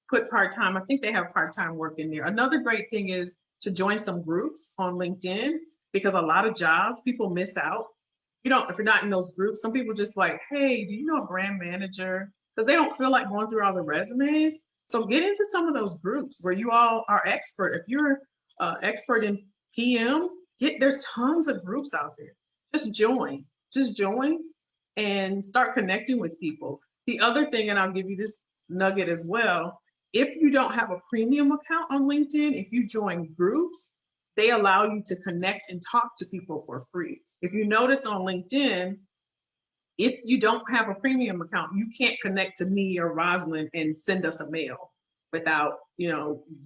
put part-time. I think they have part-time work in there. Another great thing is to join some groups on LinkedIn because a lot of jobs people miss out. If you're not in those groups, some people just like, hey, do you know a brand manager? Because they don't feel like going through all the resumes. So get into some of those groups where you all are expert. If you're expert in PM, there's tons of groups out there. Just join and start connecting with people. The other thing, and I'll give you this nugget as well, if you don't have a premium account on LinkedIn, if you join groups, they allow you to connect and talk to people for free. If you notice on LinkedIn, if you don't have a premium account, you can't connect to me or Rosalind and send us a mail without,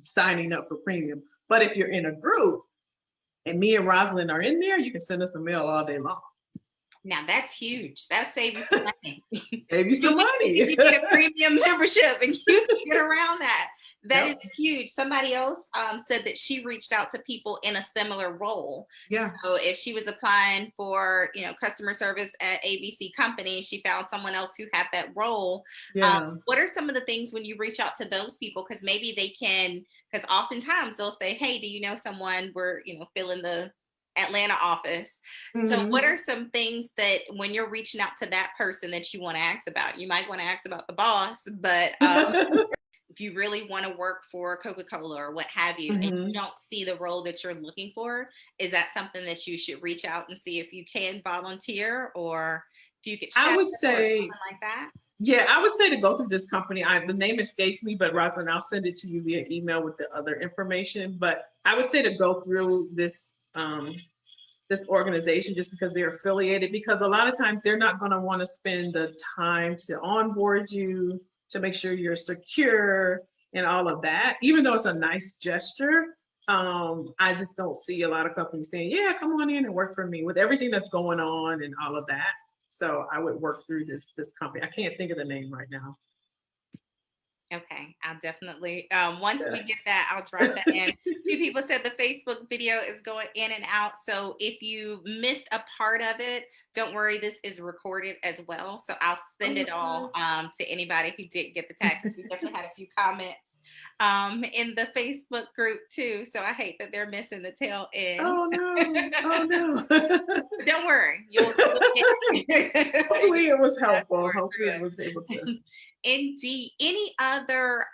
signing up for premium. But if you're in a group and me and Rosalind are in there, you can send us a mail all day long. Now that's huge. That saves you some money. Save you some money. You get a premium membership and you can get around that. That Yep. is huge. Somebody else said that she reached out to people in a similar role. Yeah. So if she was applying for, customer service at ABC company, she found someone else who had that role. Yeah. What are some of the things when you reach out to those people? Because maybe they can, because oftentimes they'll say, hey, do you know someone? We're, filling the Atlanta office. So Mhm. what are some things that when you're reaching out to that person that you want to ask about? You might want to ask about the boss, but if you really want to work for Coca-Cola or what have you, and you Mhm. don't see the role that you're looking for, is that something that you should reach out and see if you can volunteer or if you could I shadow would or say, something like that? yeah, I would say to go through this company. The name escapes me, but Rosalind, I'll send it to you via email with the other information. But I would say to go through this organization just because they're affiliated, because a lot of times they're not going to want to spend the time to onboard you, to make sure you're secure and all of that, even though it's a nice gesture. I just don't see a lot of companies saying, yeah, come on in and work for me with everything that's going on and all of that. So I would work through this company. I can't think of the name right now. Okay, I'll definitely, once we Yeah. get that, I'll drop that in. A few people said the Facebook video is going in and out. So if you missed a part of it, don't worry, this is recorded as well. So I'll send it all to anybody who didn't get the tag. We definitely had a few comments in the Facebook group too. So I hate that they're missing the tail end. Oh no! Oh no! Don't worry, you'll get it. Hopefully it was Fast helpful. forward Hopefully through it was able to. it. Indeed. Any other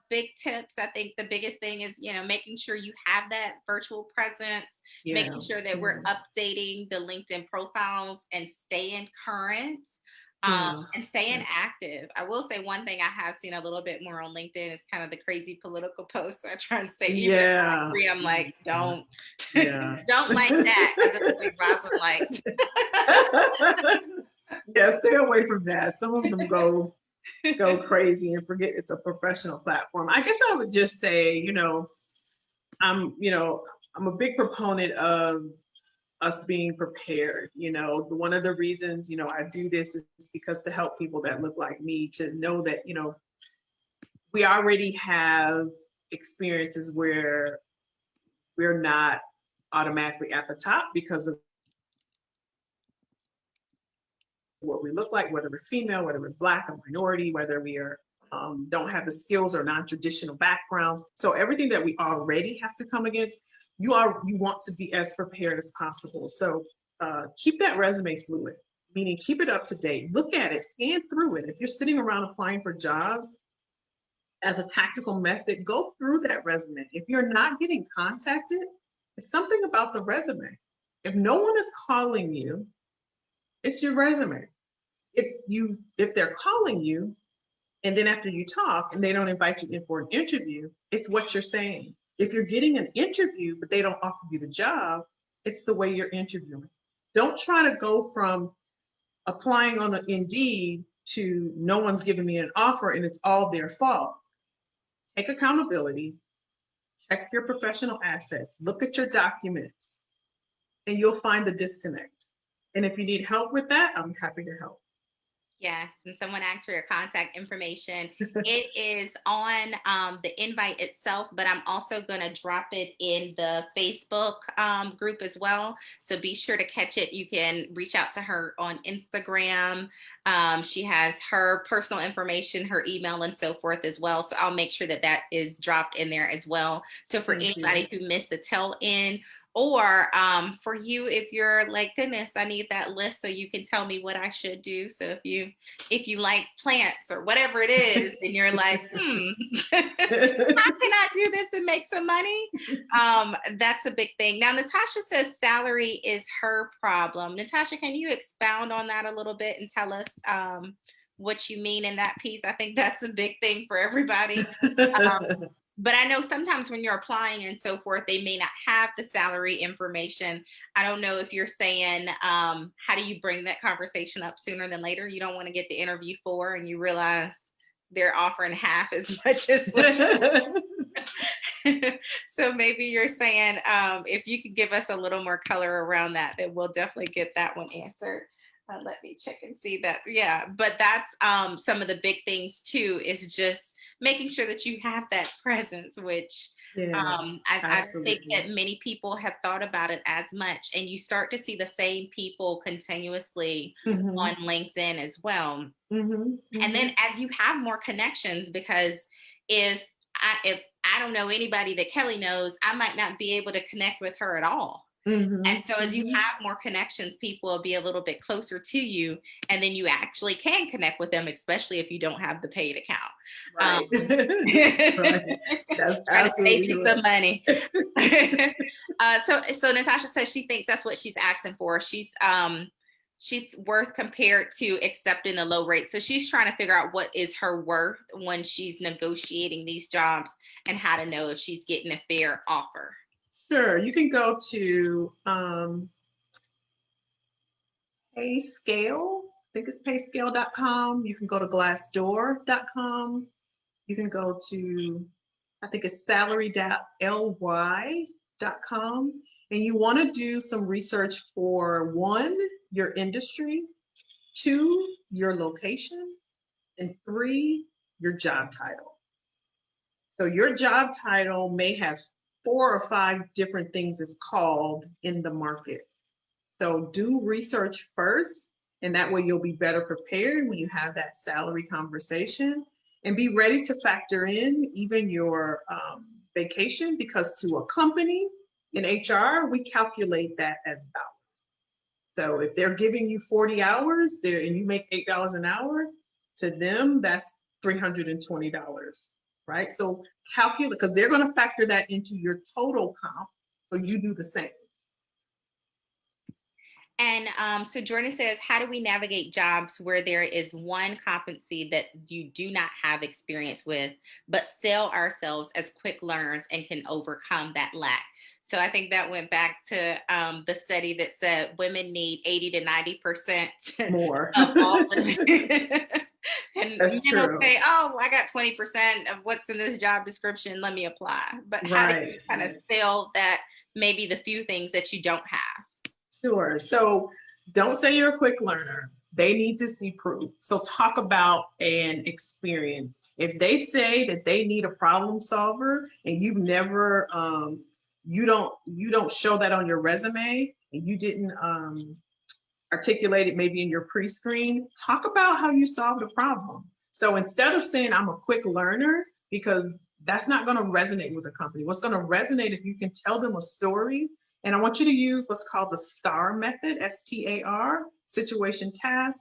big tips? I think the biggest thing is, making sure you have that virtual presence, Yeah. making sure that we're updating the LinkedIn profiles and staying current. Yeah. And staying active. I will say one thing I have seen a little bit more on LinkedIn is kind of the crazy political posts. So I try and stay, even if I Yeah. agree, I'm like, don't, Yeah. don't like that. Because it's like Rosalind liked. Yeah, stay away from that. Some of them go crazy and forget it's a professional platform. I guess I would just say, I'm a big proponent of us being prepared. One of the reasons, I do this is because to help people that look like me to know that, we already have experiences where we're not automatically at the top because of what we look like, whether we're female, whether we're Black or minority, whether we are don't have the skills or non-traditional backgrounds. So everything that we already have to come against, you want to be as prepared as possible. So keep that resume fluid, meaning keep it up to date. Look at it, scan through it. If you're sitting around applying for jobs, as a tactical method, go through that resume. If you're not getting contacted, it's something about the resume. If no one is calling you, it's your resume. If they're calling you, and then after you talk and they don't invite you in for an interview, it's what you're saying. If you're getting an interview, but they don't offer you the job, it's the way you're interviewing. Don't try to go from applying on the Indeed to no one's giving me an offer and it's all their fault. Take accountability, check your professional assets, look at your documents, and you'll find the disconnect. And if you need help with that, I'm happy to help. Yes, and someone asked for your contact information. It is on the invite itself, but I'm also going to drop it in the Facebook group as well. So be sure to catch it. You can reach out to her on Instagram. She has her personal information, her email, and so forth as well. So I'll make sure that that is dropped in there as well. So for anybody who missed the tail end, or for you, if you're like, goodness, I need that list so you can tell me what I should do. So if you like plants or whatever it is, and you're like, how can I do this and make some money? That's a big thing. Now, Natasha says salary is her problem. Natasha, can you expound on that a little bit and tell us what you mean in that piece? I think that's a big thing for everybody. But I know sometimes when you're applying and so forth, they may not have the salary information. I don't know if you're saying, how do you bring that conversation up sooner than later? You don't want to get the interview for and you realize they're offering half as much as what So maybe you're saying, if you could give us a little more color around that, then we'll definitely get that one answered. Let me check and see that. Yeah, but that's some of the big things too, is just making sure that you have that presence, which Yeah, I don't think absolutely. that many people have thought about it as much. And you start to see the same people continuously Hmm. on LinkedIn as well. Hmm. And Hmm. then as you have more connections, because if I don't know anybody that Kelli knows, I might not be able to connect with her at all. Hmm. And so as you Hmm. have more connections, people will be a little bit closer to you, and then you actually can connect with them, especially if you don't have the paid account. Right. Right. That's Trying to save absolutely you some right. money. So Natasha says she thinks that's what she's asking for. She's worth compared to accepting the low rate. So she's trying to figure out what is her worth when she's negotiating these jobs, and how to know if she's getting a fair offer. Sure. You can go to Payscale. I think it's payscale.com. You can go to glassdoor.com. You can go to, I think it's salary.ly.com. And you want to do some research for one, your industry, two, your location, and three, your job title. So your job title may have 4 or 5 different things it's called in the market. So do research first, and that way you'll be better prepared when you have that salary conversation, and be ready to factor in even your vacation, because to a company in HR, we calculate that as dollars. So if they're giving you 40 hours there and you make $8 an hour, to them, that's $320, right? So calculate, because they're going to factor that into your total comp. So you do the same. And so Jordan says, how do we navigate jobs where there is one competency that you do not have experience with, but sell ourselves as quick learners and can overcome that lack? So I think that went back to the study that said women need 80 to 90% More. of all the and men That's will true. say, oh, I got 20% of what's in this job description. Let me apply. But how do you Right. kind of sell that, maybe the few things that you don't have? Sure. So don't say you're a quick learner. They need to see proof. So talk about an experience. If they say that they need a problem solver and you've never, you don't show that on your resume, and you didn't articulate it maybe in your pre-screen, talk about how you solved a problem. So instead of saying I'm a quick learner, because that's not going to resonate with the company. What's going to resonate if you can tell them a story. And I want you to use what's called the STAR method, STAR, situation, task,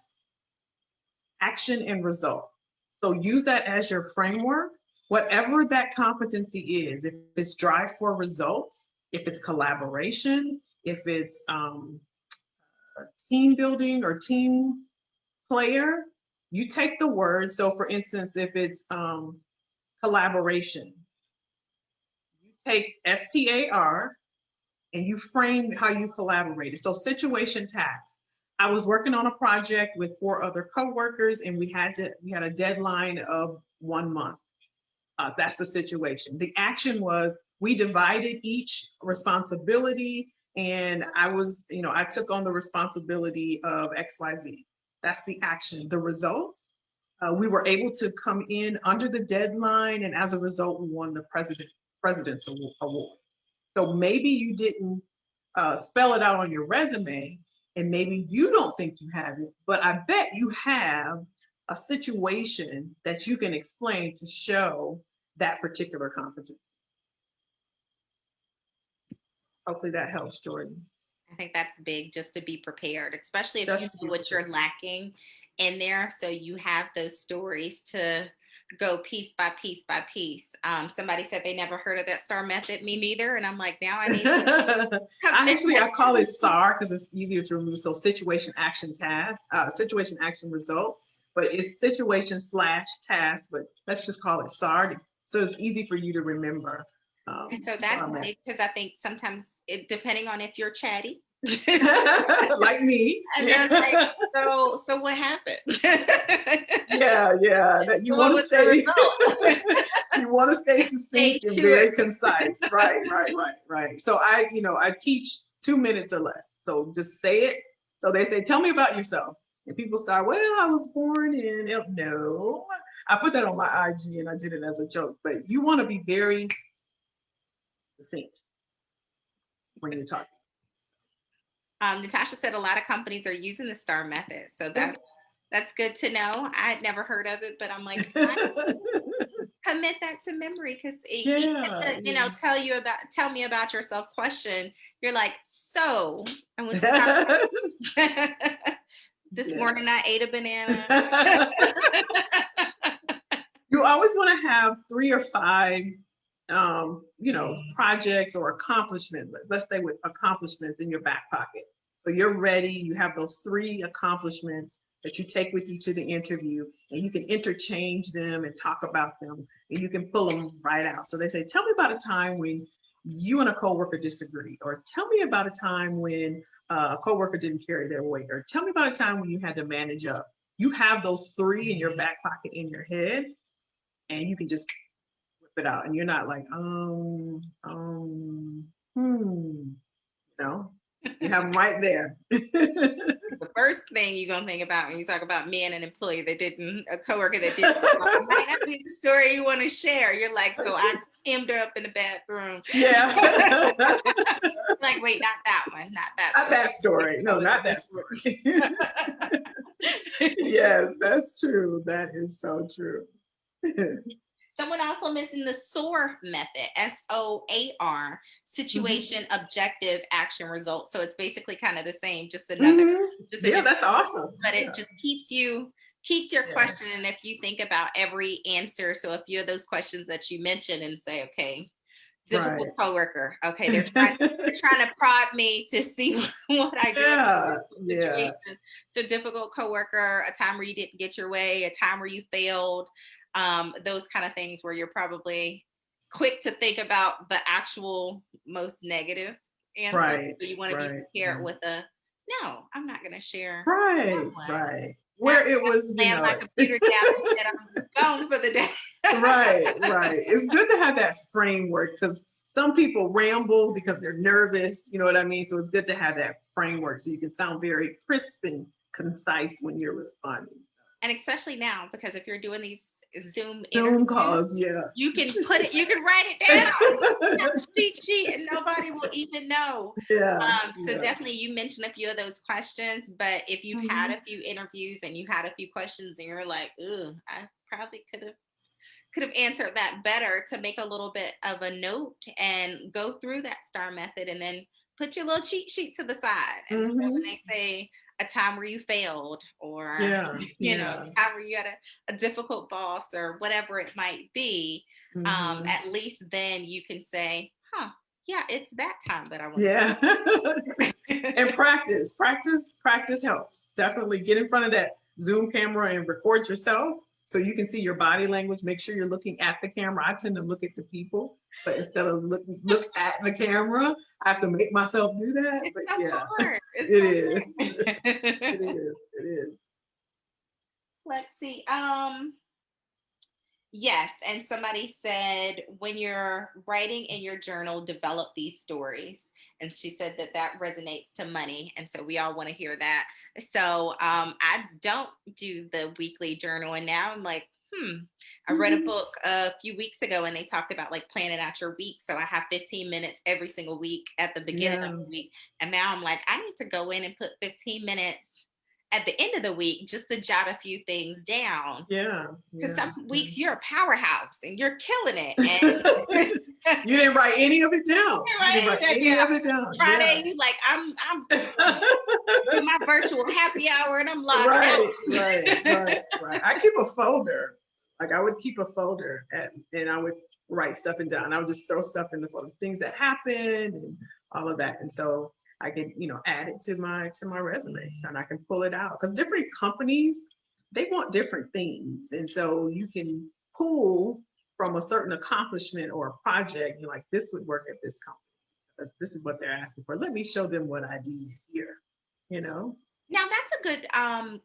action, and result. So use that as your framework. Whatever that competency is, if it's drive for results, if it's collaboration, if it's team building or team player, you take the word. So for instance, if it's collaboration, you take STAR and you frame how you collaborated. So situation, task. I was working on a project with 4 other coworkers, and we had a deadline of 1 month. That's the situation. The action was we divided each responsibility, and I took on the responsibility of XYZ. That's the action. The result, we were able to come in under the deadline, and as a result, we won the president's award. So maybe you didn't spell it out on your resume, and maybe you don't think you have it, but I bet you have a situation that you can explain to show that particular competence. Hopefully that helps, Jordan. I think that's big, just to be prepared, especially if you Just to know be what you're prepared. lacking in there. So you have those stories to go piece by piece by piece. Somebody said they never heard of that STAR method. Me neither. And I'm like, now I need to commit I call it that. SAR because it's easier to remove. So situation, action, task, situation, action, result, but it's situation slash task, but let's just call it SAR. So it's easy for you to remember. And so that's SAR method. big, because I think sometimes, depending on if you're chatty, Like me. and Yeah. then like, so what happened? Yeah. That you What want to was the stay, result? you want to stay Stay succinct and to it. very concise. Right. So I teach 2 minutes or less. So just say it So they say, tell me about yourself. And people start, well, I was born in, no. I put that on my IG and I did it as a joke, but you want to be very succinct when you're talking. Natasha said a lot of companies are using the STAR method. So that's good to know. I had never heard of it, but I'm like, commit that to memory, because tell me about yourself question. You're like, so I went to this morning I ate a banana. You always want to have 3 or 5 projects or accomplishments, let's say with accomplishments in your back pocket. So you're ready, you have those 3 accomplishments that you take with you to the interview, and you can interchange them and talk about them, and you can pull them right out. So they say, tell me about a time when you and a coworker disagreed, or tell me about a time when a coworker didn't carry their weight, or tell me about a time when you had to manage up. You have those 3 in your back pocket in your head, and you can just whip it out, and you're not like, you have them right there. The first thing you're going to think about when you talk about me and an employee a coworker that didn't, might not be the story you want to share. You're like, so I hemmed her up in the bathroom. Yeah. Like, wait, not that one, not that story. Not that story. No, not that story. Yes, that's true. That is so true. Someone also mentioned the SOAR method, SOAR, situation, objective, action, result. So it's basically kind of the same, just another. That's awesome. But it just keeps your question. And if you think about every answer, so a few of those questions that you mentioned and say, okay, difficult coworker. Okay, they're trying to prod me to see what I do. Yeah. So difficult coworker, a time where you didn't get your way, a time where you failed. Those kind of things where you're probably quick to think about the actual most negative answer. Right. So you want to be prepared with no, I'm not going to share. Right. Where it was, my computer down and said I'm gone for the day. Right. It's good to have that framework, because some people ramble because they're nervous. You know what I mean? So it's good to have that framework so you can sound very crisp and concise when you're responding. And especially now, because if you're doing these Zoom calls, you can write it down, have a cheat sheet, and nobody will even know. So definitely you mentioned a few of those questions, but if you've had a few interviews and you had a few questions and you're like, I probably could have answered that better, to make a little bit of a note and go through that STAR method, and then put your little cheat sheet to the side. And when they say a time where you failed, or a time where you had a difficult boss, or whatever it might be, at least then you can say, it's that time that I want. And practice helps. Definitely get in front of that Zoom camera and record yourself, so you can see your body language. Make sure you're looking at the camera. I tend to look at the people, but instead of look at the camera, I have to make myself do that. It's so hard. It is. Let's see. Yes, and somebody said, when you're writing in your journal, develop these stories. And she said that resonates to money. And so we all want to hear that. So I don't do the weekly journal. And now I'm like, I read a book a few weeks ago, and they talked about like planning out your week. So I have 15 minutes every single week at the beginning of the week. And now I'm like, I need to go in and put 15 minutes at the end of the week just to jot a few things down. Because some weeks you're a powerhouse and you're killing it. And you didn't write any of it down. Friday, you like, I'm doing my virtual happy hour, and I'm locked out. Right. I keep a folder. Like, I would keep a folder and I would write stuff down. I would just throw stuff in the folder, things that happened and all of that. And so I could, add it to my resume, and I can pull it out, because different companies, they want different things. And so you can pull from a certain accomplishment or a project. You're like, this would work at this company, because this is what they're asking for. Let me show them what I did here, Now that's a good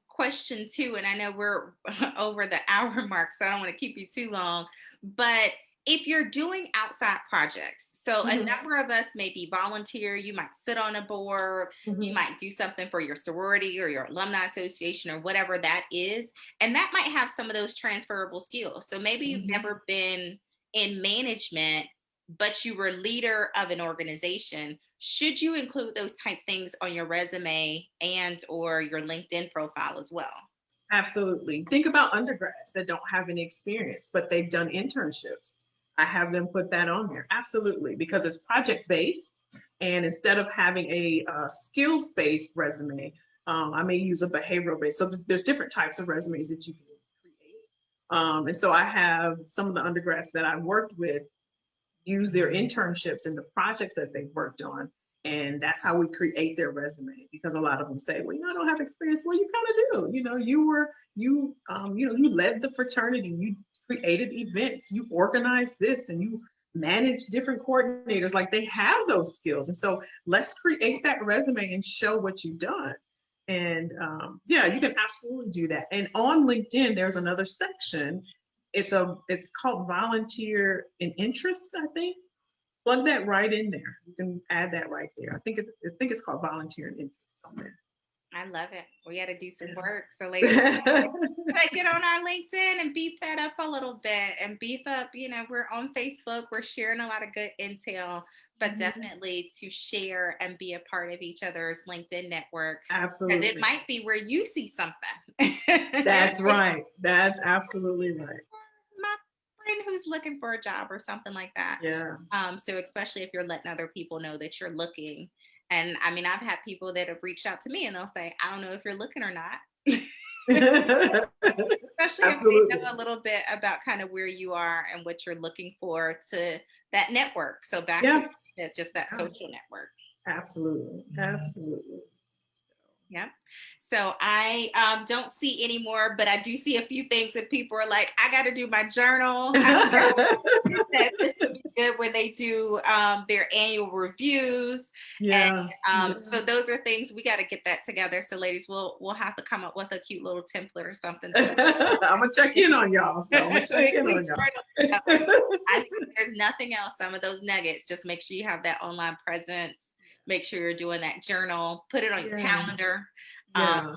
question too. And I know we're over the hour mark, so I don't want to keep you too long, but if you're doing outside projects, So a number of us maybe volunteer, you might sit on a board, you might do something for your sorority or your alumni association or whatever that is. And that might have some of those transferable skills. So maybe you've never been in management, but you were leader of an organization. Should you include those type things on your resume and or your LinkedIn profile as well? Absolutely. Think about undergrads that don't have any experience, but they've done internships. I have them put that on there. Absolutely, because it's project based. And instead of having a skills based resume, I may use a behavioral based. So there's different types of resumes that you can create. And so I have some of the undergrads that I worked with use their internships and the projects that they've worked on. And that's how we create their resume, because a lot of them say, well, I don't have experience. Well, you kind of do. You led the fraternity, you created events, you organized this, and you manage different coordinators. Like, they have those skills. And so let's create that resume and show what you've done. And you can absolutely do that. And on LinkedIn, there's another section. It's called volunteer and interest, I think. Plug that right in there. You can add that right there. I think it's called volunteer and interest on there. I love it. We got to do some work. So ladies, get on our LinkedIn and beef that up a little bit and beef up, we're on Facebook. We're sharing a lot of good intel, but definitely to share and be a part of each other's LinkedIn network. Absolutely. Because it might be where you see something. That's right. That's absolutely right. My friend who's looking for a job or something like that. Yeah. So especially if you're letting other people know that you're looking. And I mean, I've had people that have reached out to me and they'll say, I don't know if you're looking or not. Especially Absolutely. if they know a little bit about kind of where you are and what you're looking for to that network. So back to just that social network. Absolutely. Absolutely. Yeah. So I don't see any more, but I do see a few things that people are like, I got to do my journal. This would be good when they do their annual reviews. Yeah. And so those are things we got to get that together. So ladies, we'll have to come up with a cute little template or something. I'm gonna check in on y'all. So I'm gonna check in on y'all. I think there's nothing else. Some of those nuggets. Just make sure you have that online presence. Make sure you're doing that journal. Put it on your calendar. But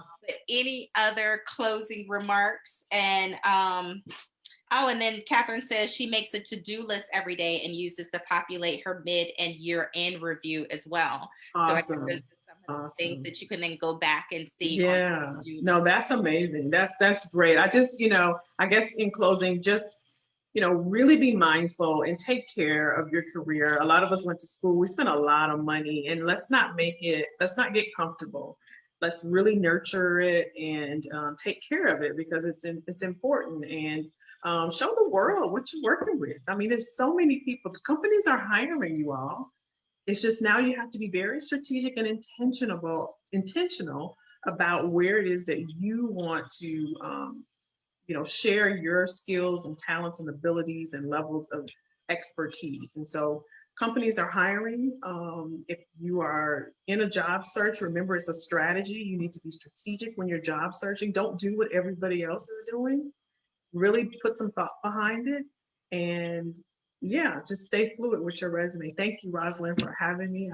any other closing remarks? And and then Catherine says she makes a to-do list every day and uses to populate her mid and year-end review as well. Awesome. So I think some of the things that you can then go back and see. Yeah. No, that's amazing. That's great. I just, I guess in closing, just really be mindful and take care of your career. A lot of us went to school, we spent a lot of money, and let's not get comfortable. Let's really nurture it and take care of it, because it's important, and show the world what you're working with. I mean, there's so many people, the companies are hiring you all. It's just now you have to be very strategic and intentional about where it is that you want to share your skills and talents and abilities and levels of expertise. And so companies are hiring. If you are in a job search, remember, it's a strategy. You need to be strategic when you're job searching. Don't do what everybody else is doing. Really put some thought behind it. And just stay fluid with your resume. Thank you, Rosalind, for having me.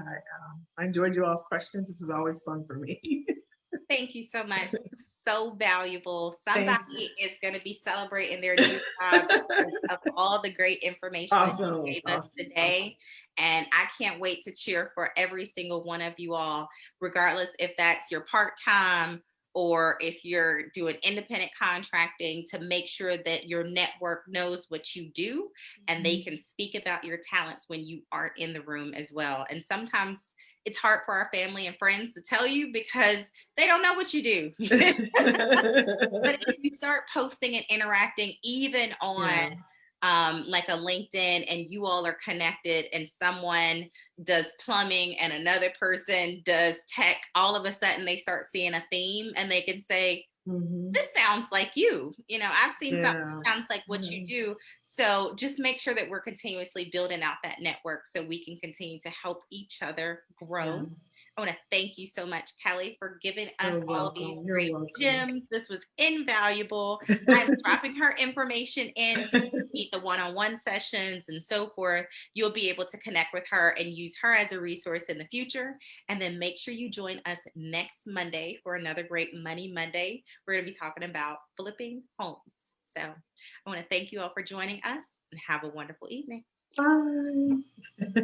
I enjoyed you all's questions. This is always fun for me. Thank you so much. So valuable. Somebody is going to be celebrating their new job of all the great information that you gave us today. And I can't wait to cheer for every single one of you all, regardless if that's your part-time or if you're doing independent contracting, to make sure that your network knows what you do and they can speak about your talents when you aren't in the room as well. And sometimes it's hard for our family and friends to tell you because they don't know what you do. But if you start posting and interacting, even on like a LinkedIn, and you all are connected, and someone does plumbing and another person does tech, all of a sudden they start seeing a theme and they can say, this sounds like you. I've seen something that sounds like what you do. So just make sure that we're continuously building out that network so we can continue to help each other grow I want to thank you so much, Kelli, for giving us You're all these welcome. You're great welcome. gems. This was invaluable. I'm dropping her information in so you can meet the one-on-one sessions and so forth. You'll be able to connect with her and use her as a resource in the future. And then make sure you join us next Monday for another great Money Monday. We're going to be talking about flipping homes. So I want to thank you all for joining us and have a wonderful evening. Bye.